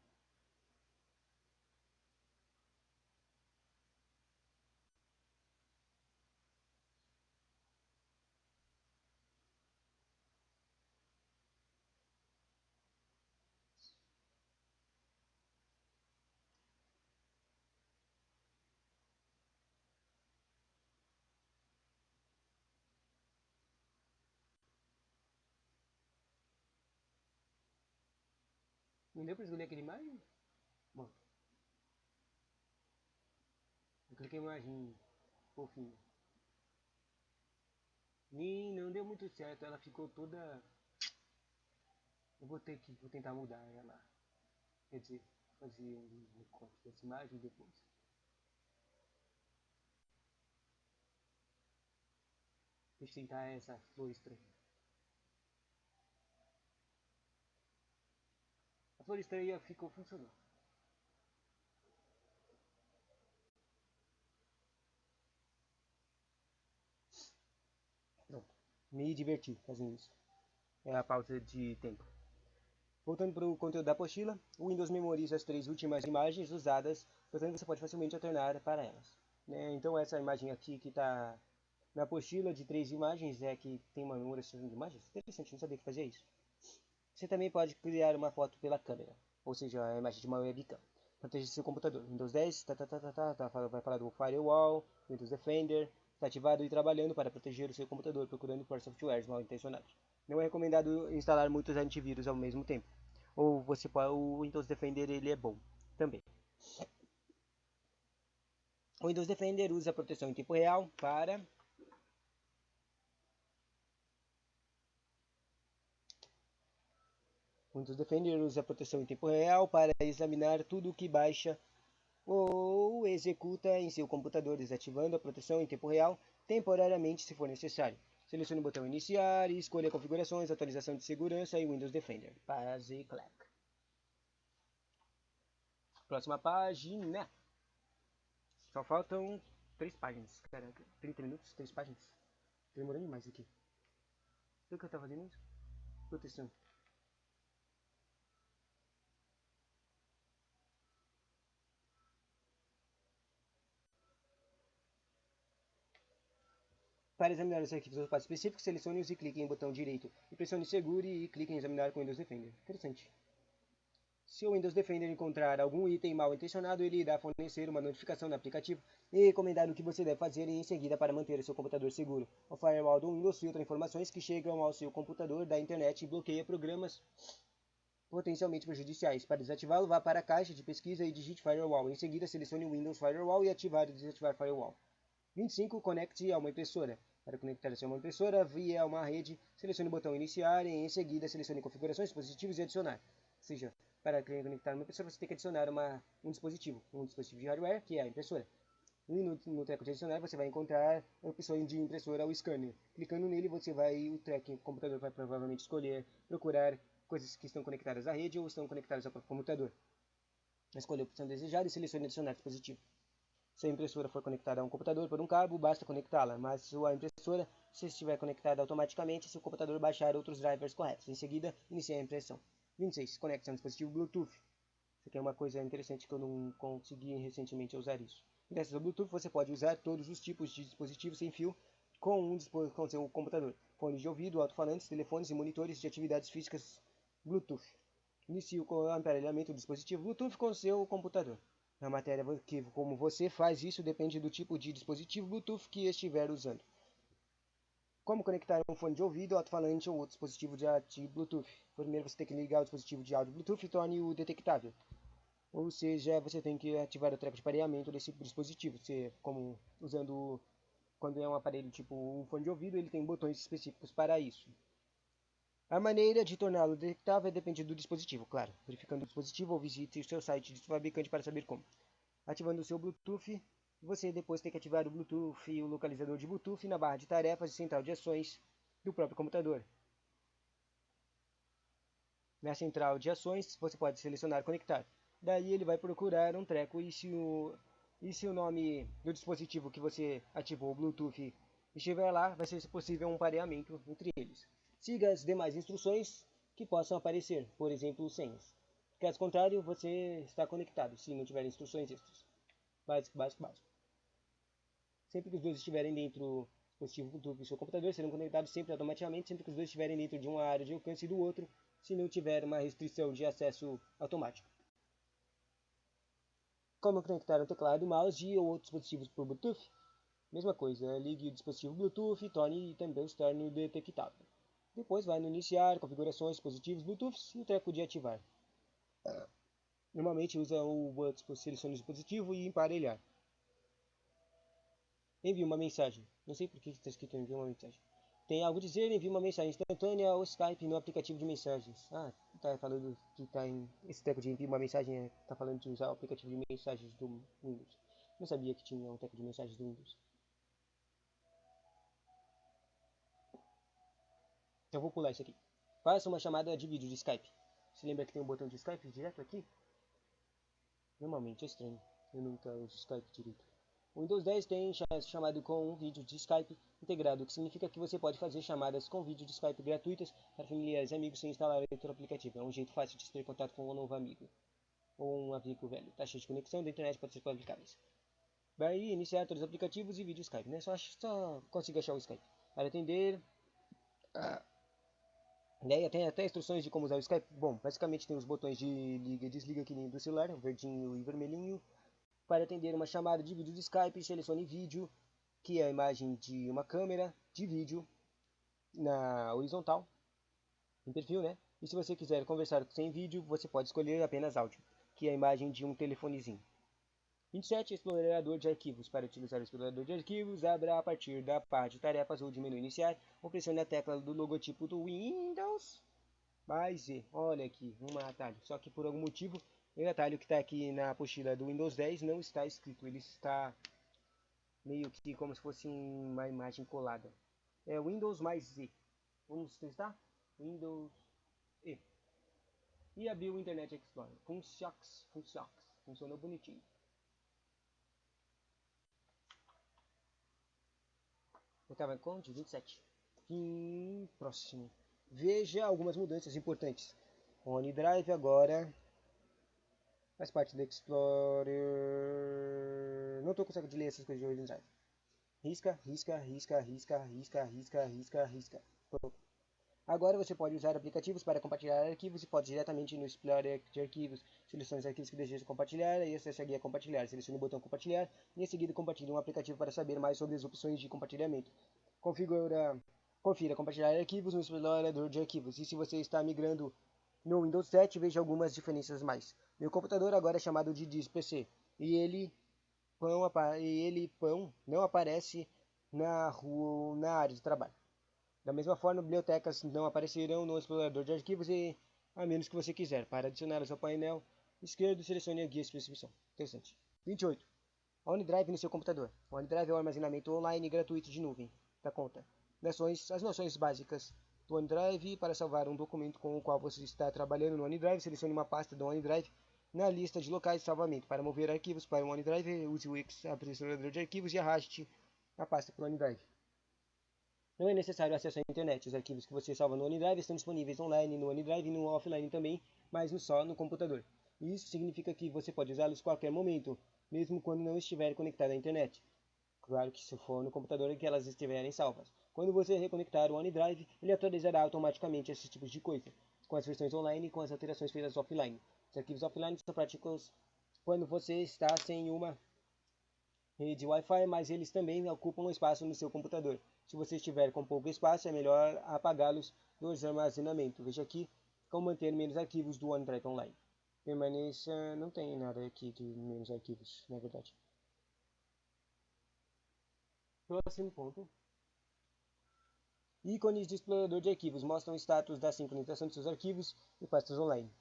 Não deu para escolher aquela imagem? Bom, eu cliquei em imagem fofinha. E não deu muito certo, ela ficou toda. Eu vou tentar mudar ela. Quer dizer, fazer um recorte dessa imagem depois. Deixa eu tentar essa flor estranha. A flor estranha ficou funcionando. Pronto. Me diverti fazendo isso. É a pausa de tempo. Voltando para o conteúdo da apostila, o Windows memoriza as 3 últimas imagens usadas, portanto você pode facilmente alternar para elas. Né? Então essa imagem aqui que está na apostila de 3 imagens é que tem uma numeração de imagens. Interessante, não sabia que fazia isso. Você também pode criar uma foto pela câmera, ou seja, a imagem de uma webcam. Proteger seu computador. Windows 10 vai falar do Firewall, Windows Defender, está ativado e trabalhando para proteger o seu computador, procurando por softwares mal intencionados. Não é recomendado instalar muitos antivírus ao mesmo tempo. Ou você pode, o Windows Defender ele é bom também. O Windows Defender usa proteção em tempo real para O Windows Defender usa proteção em tempo real para examinar tudo o que baixa ou executa em seu computador, desativando a proteção em tempo real temporariamente se for necessário. Selecione o botão Iniciar e escolha Configurações, Atualização de Segurança e Windows Defender. Passe click. Próxima página. Só faltam 3 páginas. Caraca, 30 minutos, 3 páginas. Tô demorando demais aqui. O que eu tava fazendo isso? Proteção. Para examinar os arquivos ou espaços específicos, selecione-os e clique em botão direito. E pressione Segure e clique em Examinar com Windows Defender. Interessante. Se o Windows Defender encontrar algum item mal intencionado, ele irá fornecer uma notificação no aplicativo e recomendar o que você deve fazer em seguida para manter o seu computador seguro. O firewall do Windows filtra informações que chegam ao seu computador da internet e bloqueia programas potencialmente prejudiciais. Para desativá-lo, vá para a caixa de pesquisa e digite Firewall. Em seguida, selecione o Windows Firewall e ativar e desativar Firewall. 25. Conecte a uma impressora. Para conectar-se a uma impressora via uma rede, selecione o botão Iniciar e em seguida selecione Configurações, Dispositivos e Adicionar. Ou seja, para conectar uma impressora você tem que adicionar um dispositivo de hardware, que é a impressora. E no treco de adicionar você vai encontrar a opção de impressora ou scanner. Clicando nele o computador vai provavelmente escolher procurar coisas que estão conectadas à rede ou estão conectadas ao próprio computador. Escolha a opção desejada e selecione adicionar dispositivo. Se a impressora for conectada a um computador por um cabo, basta conectá-la, mas se a impressora se estiver conectada automaticamente, se o computador baixar outros drivers corretos. Em seguida, inicie a impressão. 26. Conecte a um dispositivo Bluetooth. Isso aqui é uma coisa interessante que eu não consegui recentemente usar isso. Graças ao Bluetooth, você pode usar todos os tipos de dispositivos sem fio com seu computador. Fones de ouvido, alto-falantes, telefones e monitores de atividades físicas Bluetooth. Inicie o aparelhamento do dispositivo Bluetooth com seu computador. Na matéria que como você faz isso depende do tipo de dispositivo Bluetooth que estiver usando. Como conectar um fone de ouvido, alto-falante ou outro dispositivo de Bluetooth? Primeiro você tem que ligar o dispositivo de áudio Bluetooth e torne-o detectável. Ou seja, você tem que ativar o treco de pareamento desse dispositivo. Como usando quando é um aparelho tipo um fone de ouvido, ele tem botões específicos para isso. A maneira de torná-lo detectável depende do dispositivo, claro. Verificando o dispositivo ou visite o seu site de fabricante para saber como. Ativando o seu Bluetooth, você depois tem que ativar o Bluetooth e o localizador de Bluetooth na barra de tarefas e central de ações do próprio computador. Na central de ações, você pode selecionar conectar. Daí ele vai procurar um treco e se o nome do dispositivo que você ativou o Bluetooth estiver lá, vai ser possível um pareamento entre eles. Siga as demais instruções que possam aparecer, por exemplo, senhas. Caso contrário, você está conectado, se não tiver instruções extras. Básico, básico, básico. Sempre que os dois estiverem dentro do dispositivo Bluetooth do seu computador, serão conectados sempre automaticamente, sempre que os dois estiverem dentro de uma área de alcance do outro, se não tiver uma restrição de acesso automático. Como conectar o teclado, mouse ou outros dispositivos por Bluetooth? Mesma coisa, ligue o dispositivo Bluetooth e também se torne detectável. Depois vai no Iniciar, Configurações, Dispositivos Bluetooth e o treco de ativar. Normalmente usa selecione o dispositivo e emparelhar. Envie uma mensagem. Não sei por que está escrito envie uma mensagem. Tem algo a dizer, envie uma mensagem instantânea ao Skype no aplicativo de mensagens. Ah, tá falando que tá em esse treco de enviar uma mensagem, tá falando de usar o aplicativo de mensagens do Windows. Não sabia que tinha um treco de mensagens do Windows. Então vou pular isso aqui. Faça uma chamada de vídeo de Skype. Você lembra que tem um botão de Skype direto aqui? Normalmente é estranho. Eu nunca uso Skype direito. O Windows 10 tem chamado com um vídeo de Skype integrado, o que significa que você pode fazer chamadas com vídeo de Skype gratuitas para familiares e amigos sem instalar outro aplicativo. É um jeito fácil de ter contato com um novo amigo ou um amigo velho. Taxas de conexão da internet podem ser aplicáveis. Vai iniciar todos os aplicativos e vídeo Skype, né? Só consiga achar o Skype. Para atender, Daí tem até instruções de como usar o Skype. Bom, basicamente tem os botões de liga e desliga aqui do celular, verdinho e vermelhinho. Para atender uma chamada de vídeo do Skype, selecione vídeo, que é a imagem de uma câmera de vídeo na horizontal, em perfil, né? E se você quiser conversar sem vídeo, você pode escolher apenas áudio, que é a imagem de um telefonezinho. 27. Explorador de arquivos. Para utilizar o explorador de arquivos, abra a partir da parte de tarefas ou de menu iniciar, ou pressione a tecla do logotipo do Windows, mais Z. Olha aqui, um atalho. Só que por algum motivo, o atalho que está aqui na apostila do Windows 10 não está escrito. Ele está meio que como se fosse uma imagem colada. É Windows mais Z. Vamos testar? Windows E. E abriu o Internet Explorer. Funcionou bonitinho. Eu estava com 27. Próximo. Veja algumas mudanças importantes. O OneDrive agora faz parte do Explorer. Não estou conseguindo ler essas coisas de OneDrive. Risca, risca, risca, risca, risca, risca, risca, risca. Pronto. Agora você pode usar aplicativos para compartilhar arquivos e pode diretamente no Explorer de arquivos. Selecione os arquivos que deseja compartilhar e acesse a guia compartilhar. Selecione o botão compartilhar e em seguida compartilhe um aplicativo para saber mais sobre as opções de compartilhamento. Confira compartilhar arquivos no explorador de arquivos. E se você está migrando no Windows 7, veja algumas diferenças mais. Meu computador agora é chamado de Disk PC e pão não aparece na área de trabalho. Da mesma forma, bibliotecas não aparecerão no explorador de arquivos a menos que você quiser. Para adicioná-las ao painel esquerdo, selecione a guia especificação. Interessante. 28. A OneDrive no seu computador. O OneDrive é o armazenamento online gratuito de nuvem da conta. As noções básicas do OneDrive. Para salvar um documento com o qual você está trabalhando no OneDrive, selecione uma pasta do OneDrive na lista de locais de salvamento. Para mover arquivos para o OneDrive, use o explorador de arquivos e arraste a pasta para o OneDrive. Não é necessário acesso à internet. Os arquivos que você salva no OneDrive estão disponíveis online no OneDrive e no offline também, mas só no computador. Isso significa que você pode usá-los a qualquer momento, mesmo quando não estiver conectado à internet. Claro que se for no computador em que elas estiverem salvas. Quando você reconectar o OneDrive, ele atualizará automaticamente esses tipos de coisa, com as versões online e com as alterações feitas offline. Os arquivos offline são práticos quando você está sem uma rede Wi-Fi, mas eles também ocupam espaço no seu computador. Se você estiver com pouco espaço, é melhor apagá-los do armazenamento. Veja aqui como manter menos arquivos do OneDrive Online. Permaneça, não tem nada aqui de menos arquivos, na verdade. Próximo ponto. Ícones de explorador de arquivos mostram o status da sincronização de seus arquivos e pastas online.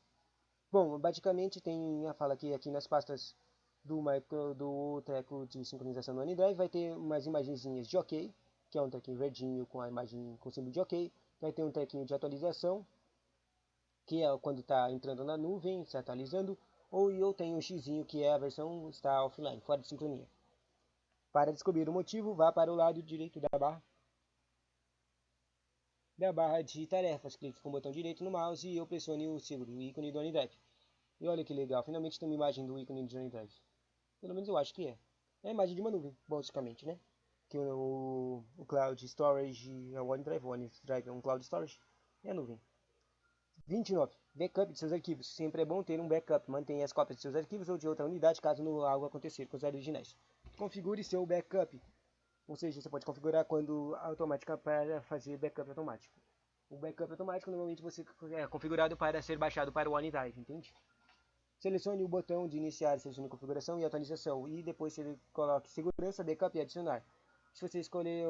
Bom, basicamente tem a fala aqui nas pastas do treco de sincronização no OneDrive vai ter umas imagenzinhas de OK, que é um trequinho verdinho com a imagem com o símbolo de OK. Vai ter um trequinho de atualização, que é quando está entrando na nuvem, se atualizando. Ou eu tenho um xizinho, que é a versão está offline, fora de sincronia. Para descobrir o motivo, vá para o lado direito da barra de tarefas. Clique com o botão direito no mouse e eu pressione o ícone do OneDrive. E olha que legal, finalmente tem uma imagem do ícone do OneDrive. Pelo menos eu acho que é. É a imagem de uma nuvem, basicamente, né? Que o Cloud Storage é o OneDrive é um Cloud Storage, é a nuvem. 29. Backup de seus arquivos. Sempre é bom ter um backup. Mantenha as cópias de seus arquivos ou de outra unidade caso algo acontecer com os originais. Configure seu backup. Ou seja, você pode configurar quando automática para fazer backup automático. O backup automático normalmente você é configurado para ser baixado para o OneDrive, entende? Selecione o botão de iniciar sessão de configuração e atualização e depois você coloque segurança, backup e adicionar. Se você escolher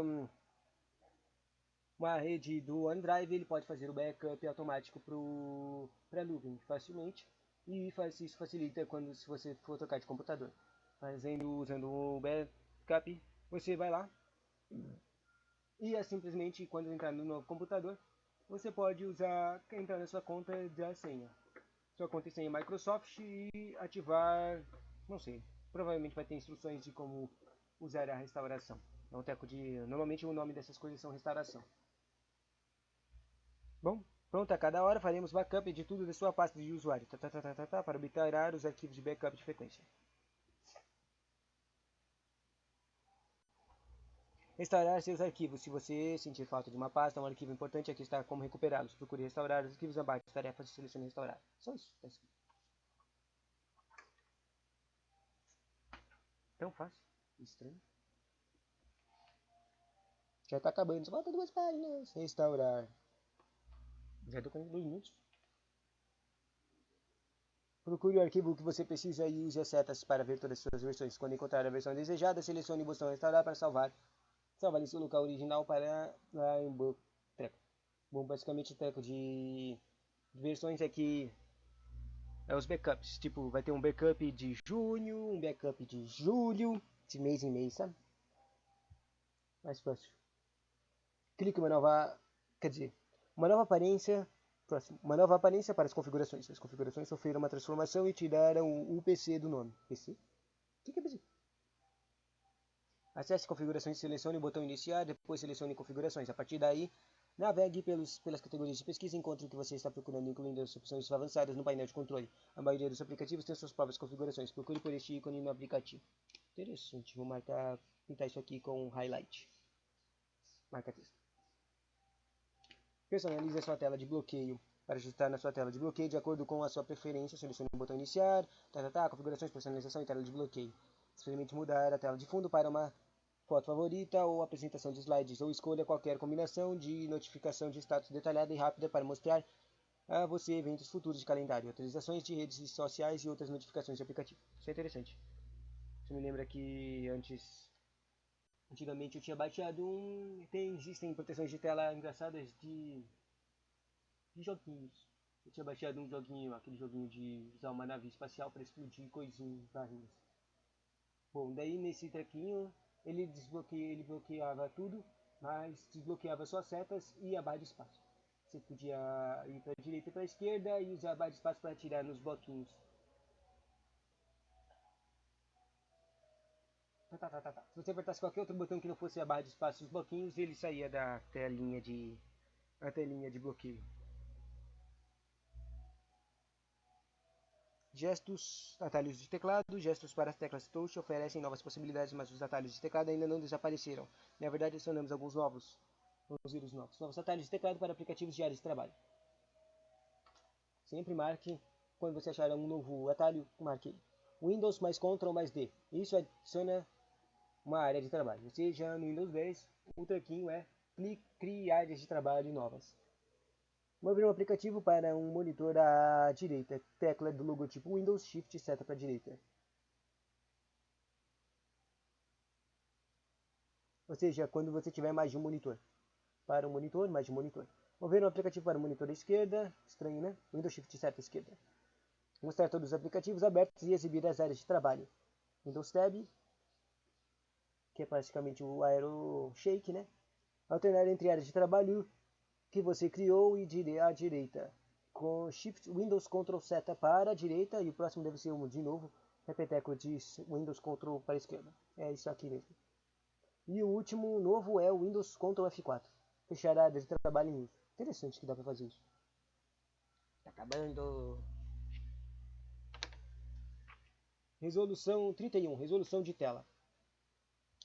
uma rede do OneDrive, ele pode fazer o backup automático para a nuvem facilmente e isso facilita quando se você for trocar de computador. Usando o backup, você vai lá e simplesmente quando entrar no novo computador, você pode entrar na sua conta da senha. Sua conta e senha Microsoft e ativar, não sei, provavelmente vai ter instruções de como usar a restauração. É um teco normalmente o nome dessas coisas são restauração. Bom, pronto, a cada hora faremos backup de tudo da sua pasta de usuário, para obter os arquivos de backup de frequência. Restaurar seus arquivos. Se você sentir falta de uma pasta, um arquivo importante, aqui está como recuperá-los. Procure restaurar os arquivos abaixo. Tarefas de selecione restaurar. Só isso. Tá escrito. Tão fácil. Estranho. Já tá acabando. Só falta 2 páginas. Restaurar. Já tô com 2 minutos. Procure o arquivo que você precisa e use as setas para ver todas as suas versões. Quando encontrar a versão desejada, selecione o botão restaurar para salvar. Salvar em seu local original para lá em treco. Bom, basicamente o treco de versões é que é os backups. Tipo, vai ter um backup de junho, um backup de julho, de mês em mês, sabe? Mais fácil. Clique uma nova, quer dizer, uma nova aparência. Próximo. Uma nova aparência para as configurações. As configurações sofreram uma transformação e tiraram o PC do nome. PC? O que é PC? Acesse configurações e selecione o botão iniciar, depois selecione configurações. A partir daí, navegue pelas categorias de pesquisa e encontre o que você está procurando, incluindo as opções avançadas no painel de controle. A maioria dos aplicativos tem suas próprias configurações. Procure por este ícone no aplicativo. Interessante, vou pintar isso aqui com highlight. Marca texto. Personalize a sua tela de bloqueio. Para ajustar na sua tela de bloqueio de acordo com a sua preferência, selecione o botão iniciar, configurações, personalização e tela de bloqueio. Experimente mudar a tela de fundo para uma foto favorita ou apresentação de slides, ou escolha qualquer combinação de notificação de status detalhada e rápida para mostrar a você eventos futuros de calendário, atualizações de redes sociais e outras notificações de aplicativo. Isso é interessante. Isso me lembra que antigamente eu tinha baixado existem proteções de tela engraçadas de joguinhos. Eu tinha baixado um joguinho, aquele joguinho de usar uma nave espacial para explodir coisinhas, barrinhas. Bom, daí nesse trequinho ele bloqueava tudo, mas desbloqueava só setas e a barra de espaço. Você podia ir para a direita e para a esquerda e usar a barra de espaço para atirar nos bloquinhos. Se você apertasse qualquer outro botão que não fosse a barra de espaço e os bloquinhos, ele saía da telinha de bloqueio. Gestos, atalhos de teclado, gestos para as teclas touch oferecem novas possibilidades, mas os atalhos de teclado ainda não desapareceram. Na verdade, adicionamos alguns novos. Vamos ver os novos. Novos atalhos de teclado para aplicativos de áreas de trabalho. Sempre marque, quando você achar um novo atalho, marque Windows mais Ctrl mais D. Isso adiciona uma área de trabalho. Ou seja, no Windows 10, o trequinho é criar áreas de trabalho novas. Mover um aplicativo para um monitor à direita. Tecla do logotipo Windows, Shift, seta para a direita. Ou seja, quando você tiver mais de um monitor. Para um monitor, mais de um monitor. Mover um aplicativo para o monitor à esquerda. Estranho, né? Windows Shift, seta à esquerda. Mostrar todos os aplicativos abertos e exibir as áreas de trabalho. Windows Tab, que é praticamente o Aero Shake, né? Alternar entre áreas de trabalho que você criou e à direita. Com Shift Windows Ctrl seta para a direita e o próximo deve ser de novo, repeteco de Windows Ctrl para a esquerda. É isso aqui mesmo. E o último novo é o Windows Ctrl F4. Fechar a área de trabalho em uso. Interessante que dá para fazer isso. Tá acabando. Resolução 31, resolução de tela.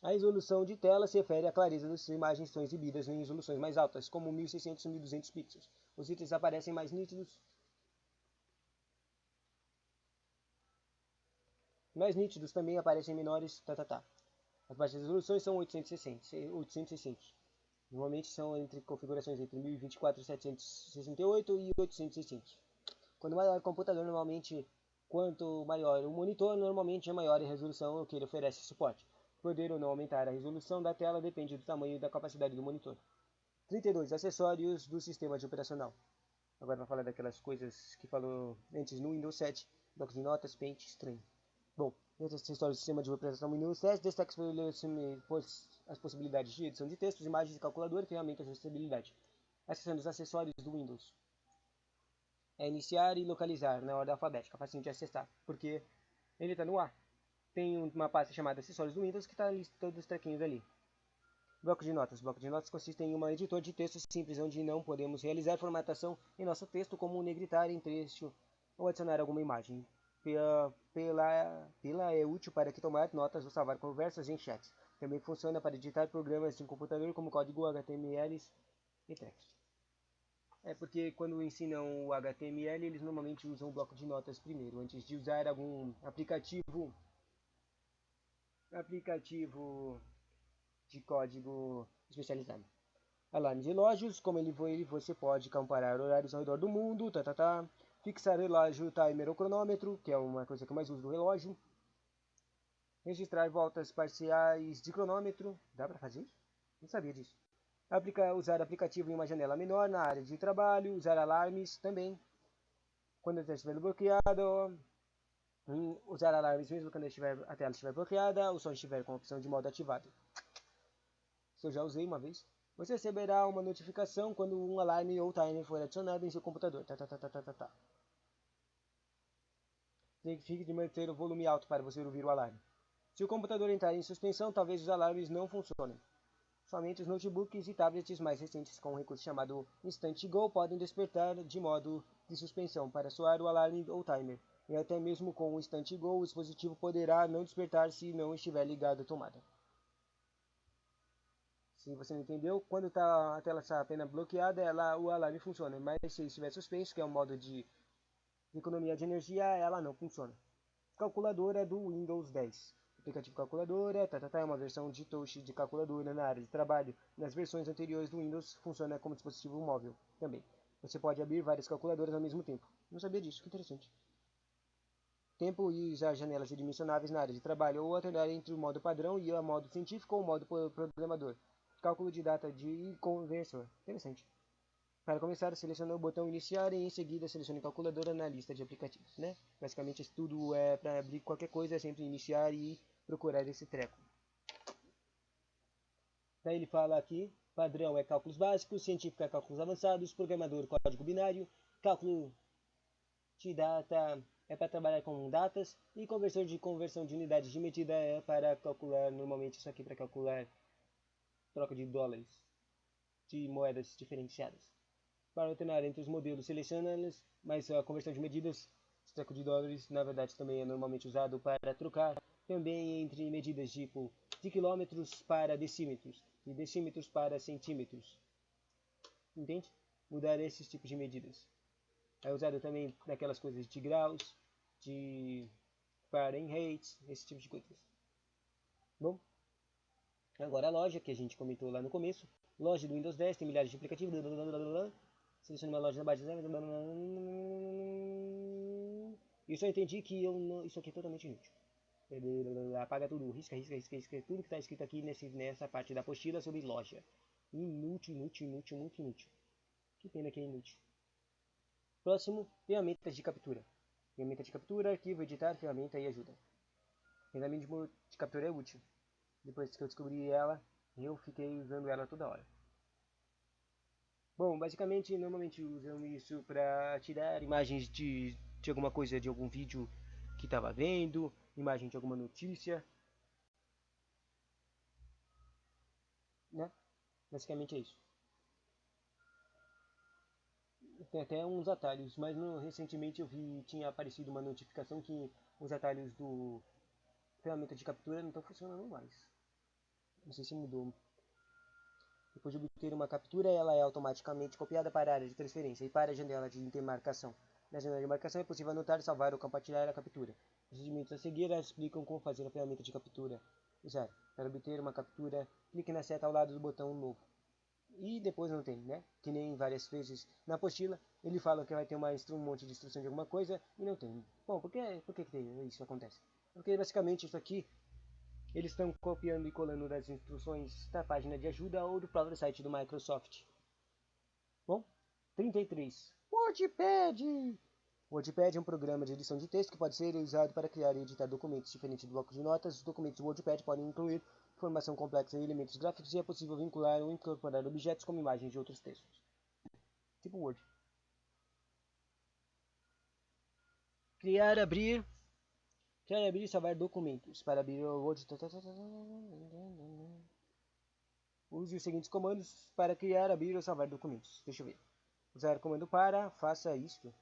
A resolução de tela se refere à clareza das imagens que são exibidas em resoluções mais altas, como 1600 e 1200 pixels. Os itens aparecem mais nítidos. Mais nítidos também aparecem menores. As baixas resoluções são 860. Normalmente são entre configurações entre 1024 768 e 860. Quanto maior o computador, normalmente, quanto maior o monitor, normalmente é maior a resolução que ele oferece suporte. Poder ou não aumentar a resolução da tela depende do tamanho e da capacidade do monitor. 32. Acessórios do sistema de operacional. Agora vai falar daquelas coisas que falou antes no Windows 7. Bloco de notas, Paint, estranho. Bom, entre os acessórios do sistema de operação Windows 7, destaque as possibilidades de edição de textos, imagens e calculadora e ferramentas de acessibilidade. Acessando os acessórios do Windows. É iniciar e localizar na ordem alfabética, facinho de acessar, porque ele está no ar. Tem uma pasta chamada Acessórios do Windows que está listando todos os trequinhos ali. Bloco de notas. Bloco de notas consiste em um editor de texto simples, onde não podemos realizar formatação em nosso texto, como negritar em trecho ou adicionar alguma imagem. Pela é útil para que tomar notas ou salvar conversas em chats. Também funciona para editar programas de um computador como código HTML e text. É porque quando ensinam o HTML, eles normalmente usam o bloco de notas primeiro, antes de usar algum aplicativo de código especializado. Alarme de relógios, como ele foi, você pode comparar horários ao redor do mundo, fixar relógio, timer ou cronômetro, que é uma coisa que eu mais uso do relógio. Registrar voltas parciais de cronômetro, dá para fazer isso? Não sabia disso. Usar aplicativo em uma janela menor na área de trabalho, usar alarmes também. Quando a tela estiver bloqueado, usar alarmes mesmo quando a tela estiver bloqueada, o som estiver com a opção de modo ativado. Isso eu já usei uma vez. Você receberá uma notificação quando um alarme ou timer for adicionado em seu computador. Verifique de manter o volume alto para você ouvir o alarme. Se o computador entrar em suspensão, talvez os alarmes não funcionem. Somente os notebooks e tablets mais recentes com um recurso chamado Instant Go podem despertar de modo de suspensão para soar o alarme ou timer. E até mesmo com o Instant Go, o dispositivo poderá não despertar se não estiver ligado à tomada. Se você não entendeu, quando a tela está apenas bloqueada, o alarme funciona. Mas se estiver suspenso, que é um modo de economia de energia, ela não funciona. Calculadora do Windows 10. Aplicativo calculadora, é uma versão de touch de calculadora na área de trabalho. Nas versões anteriores do Windows, funciona como dispositivo móvel também. Você pode abrir várias calculadoras ao mesmo tempo. Não sabia disso, que interessante. Tempo e usar janelas tridimensionáveis na área de trabalho ou alternar entre o modo padrão e o modo científico ou o modo programador. Cálculo de data de conversor. Interessante. Para começar, selecione o botão iniciar e em seguida selecione calculadora na lista de aplicativos, né? Basicamente, isso tudo é para abrir qualquer coisa, é sempre iniciar e procurar esse treco. Daí ele fala aqui, padrão é cálculos básicos, científico é cálculos avançados, programador código binário, cálculo de data é para trabalhar com datas e conversor de conversão de unidades de medida é para calcular, normalmente isso aqui para calcular troca de dólares, de moedas diferenciadas. Para alternar entre os modelos, selecione-los, mas a conversão de medidas, troca de dólares, na verdade também é normalmente usado para trocar também entre medidas tipo de quilômetros para decímetros e decímetros para centímetros. Entende? Mudar esses tipos de medidas. É usado também naquelas coisas de graus, de Fahrenheit, esse tipo de coisas. Bom, agora a loja que a gente comentou lá no começo. Loja do Windows 10, tem milhares de aplicativos. Selecione uma loja na base. Isso eu entendi que isso aqui é totalmente inútil. Apaga tudo, risca tudo que está escrito aqui nessa parte da apostila sobre loja. Inútil, muito inútil. Que pena que é inútil. Próximo, ferramentas de captura. Ferramenta de captura, arquivo, editar, ferramenta e ajuda. Ferramenta de captura é útil. Depois que eu descobri ela, eu fiquei usando ela toda hora. Bom, basicamente, normalmente usam isso para tirar imagens de alguma coisa, de algum vídeo que estava vendo, imagem de alguma notícia, né? Basicamente é isso. Tem até uns atalhos, mas recentemente eu vi, tinha aparecido uma notificação que os atalhos do ferramenta de captura não estão funcionando mais. Não sei se mudou. Depois de obter uma captura, ela é automaticamente copiada para a área de transferência e para a janela de demarcação. Na janela de demarcação é possível anotar, salvar ou compartilhar a captura. Os procedimentos a seguir explicam como fazer a ferramenta de captura. Usar. Para obter uma captura, clique na seta ao lado do botão novo. E depois não tem, né? Que nem várias vezes na apostila, ele fala que vai ter um monte de instrução de alguma coisa e não tem. Bom, por que isso acontece? Porque basicamente isso aqui eles estão copiando e colando das instruções da página de ajuda ou do próprio site do Microsoft. Bom, 33. WordPad! WordPad é um programa de edição de texto que pode ser usado para criar e editar documentos. Diferente do bloco de notas, os documentos do WordPad podem incluir informação complexa e elementos gráficos e é possível vincular ou incorporar objetos como imagens de outros textos. Tipo Word. Criar, abrir e salvar documentos. Para abrir o Word... Use os seguintes comandos para criar, abrir ou salvar documentos. Deixa eu ver. Usar o comando para, faça isto.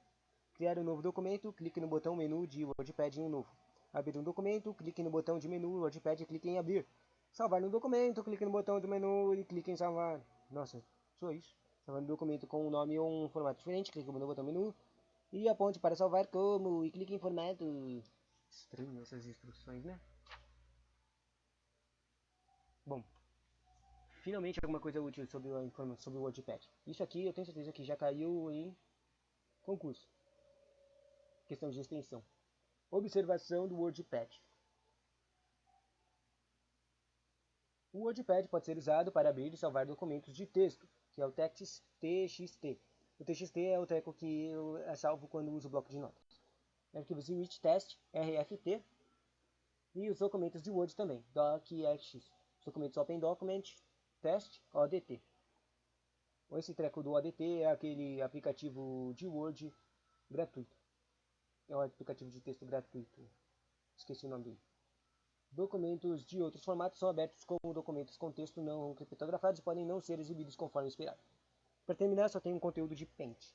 Criar um novo documento, clique no botão menu de WordPad em um novo. Abrir um documento, clique no botão de menu WordPad e clique em abrir. Salvar no documento, clique no botão do menu e clique em salvar. Nossa, só isso. Salvar no documento com um nome ou um formato diferente, clique no botão menu e aponte para salvar como e clique em formato. Estranho essas instruções, né? Bom, finalmente alguma coisa útil sobre a informação sobre o WordPad. Isso aqui eu tenho certeza que já caiu em concurso. Questão de extensão. Observação do WordPad. O WordPad pode ser usado para abrir e salvar documentos de texto, que é o TXT. O TXT é o treco que é salvo quando uso o bloco de notas. Arquivos Rich Test, RFT, e os documentos de Word também, docx. Os documentos Open Document, Test, ODT. Esse treco do ODT é aquele aplicativo de Word gratuito. É um aplicativo de texto gratuito. Esqueci o nome dele. Documentos de outros formatos são abertos como documentos com texto não criptografados e podem não ser exibidos conforme esperado. Para terminar, só tem um conteúdo de Paint.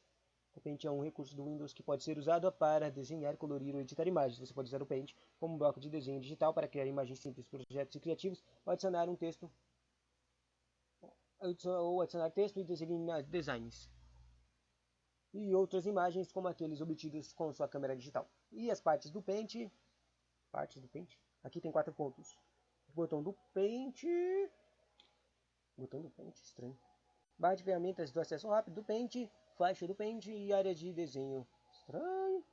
O Paint é um recurso do Windows que pode ser usado para desenhar, colorir ou editar imagens. Você pode usar o Paint como um bloco de desenho digital para criar imagens simples, projetos e criativos, ou adicionar texto e designs. E outras imagens como aqueles obtidos com sua câmera digital. E as partes do Paint. Aqui tem 4 pontos. Botão do Paint. Botão do Paint, estranho. Barra de ferramentas do acesso rápido do Paint, faixa do Paint e área de desenho. Estranho.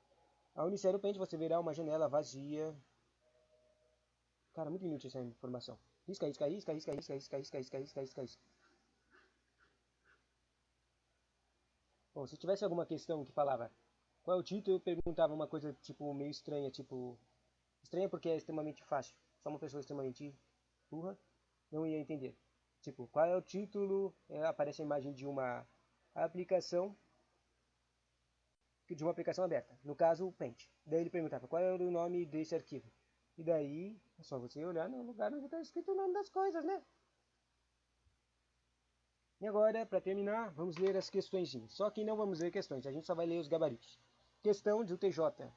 Ao iniciar o Paint, você verá uma janela vazia. Cara, muito inútil essa informação. Risca. Bom, se tivesse alguma questão que falava qual é o título, eu perguntava uma coisa tipo meio estranha, tipo... Estranha porque é extremamente fácil. Só uma pessoa extremamente burra não ia entender. Tipo, qual é o título? Aparece a imagem de uma aplicação aberta. No caso, o Paint. Daí ele perguntava qual era o nome desse arquivo. E daí é só você olhar no lugar onde está escrito o nome das coisas, né? E agora, para terminar, vamos ler as questões. Só que não vamos ler questões, a gente só vai ler os gabaritos. Questão do TJ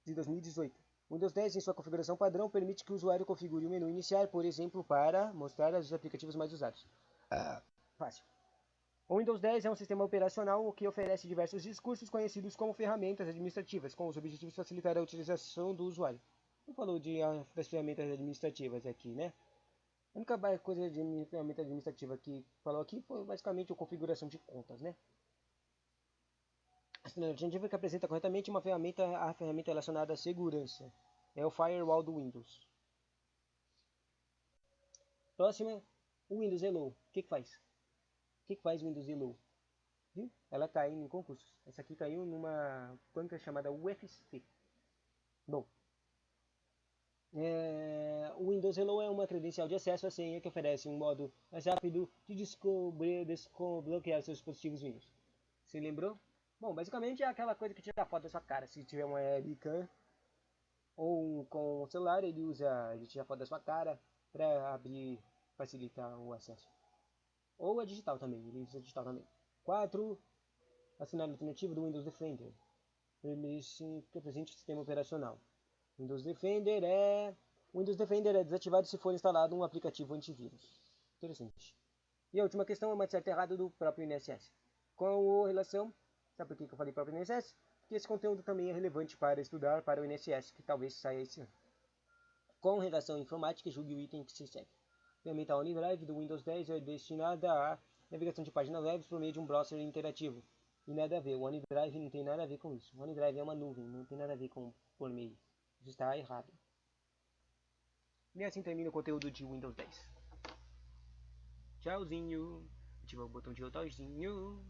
de 2018. Windows 10 em sua configuração padrão permite que o usuário configure o menu iniciar, por exemplo, para mostrar os aplicativos mais usados. Fácil. O Windows 10 é um sistema operacional que oferece diversos discursos conhecidos como ferramentas administrativas, com os objetivos de facilitar a utilização do usuário. Não falou das ferramentas administrativas aqui, né? A única coisa de ferramenta administrativa que falou aqui foi basicamente a configuração de contas, né? A alternativa que apresenta corretamente a ferramenta relacionada à segurança. É o Firewall do Windows. Próxima, o Windows Hello. O que faz? O que faz o Windows Hello? Viu? Ela cai em concursos. Essa aqui caiu numa banca chamada UFC. Bom, o Windows Hello é uma credencial de acesso à senha que oferece um modo mais rápido de desbloquear seus dispositivos Windows. Você lembrou? Bom, basicamente é aquela coisa que tira a foto da sua cara. Se tiver uma webcam ou com o celular, ele tira a foto da sua cara para abrir, facilitar o acesso. Ou a digital também, ele usa digital também. 4. Assinar a alternativa do Windows Defender. Permite que apresente o sistema operacional. Windows Defender é desativado se for instalado um aplicativo antivírus. Interessante. E a última questão é uma certa errada do próprio INSS. Com relação, sabe por que eu falei próprio INSS? Porque esse conteúdo também é relevante para estudar para o INSS, que talvez saia esse ano. Com relação à informática, julgue o item que se segue. A ferramenta OneDrive do Windows 10 é destinada à navegação de páginas web por meio de um browser interativo. E nada a ver, o OneDrive não tem nada a ver com isso. O OneDrive é uma nuvem, não tem nada a ver com por meio. Isso está errado. E assim termina o conteúdo de Windows 10. Tchauzinho. Ativa o botão de tchauzinho.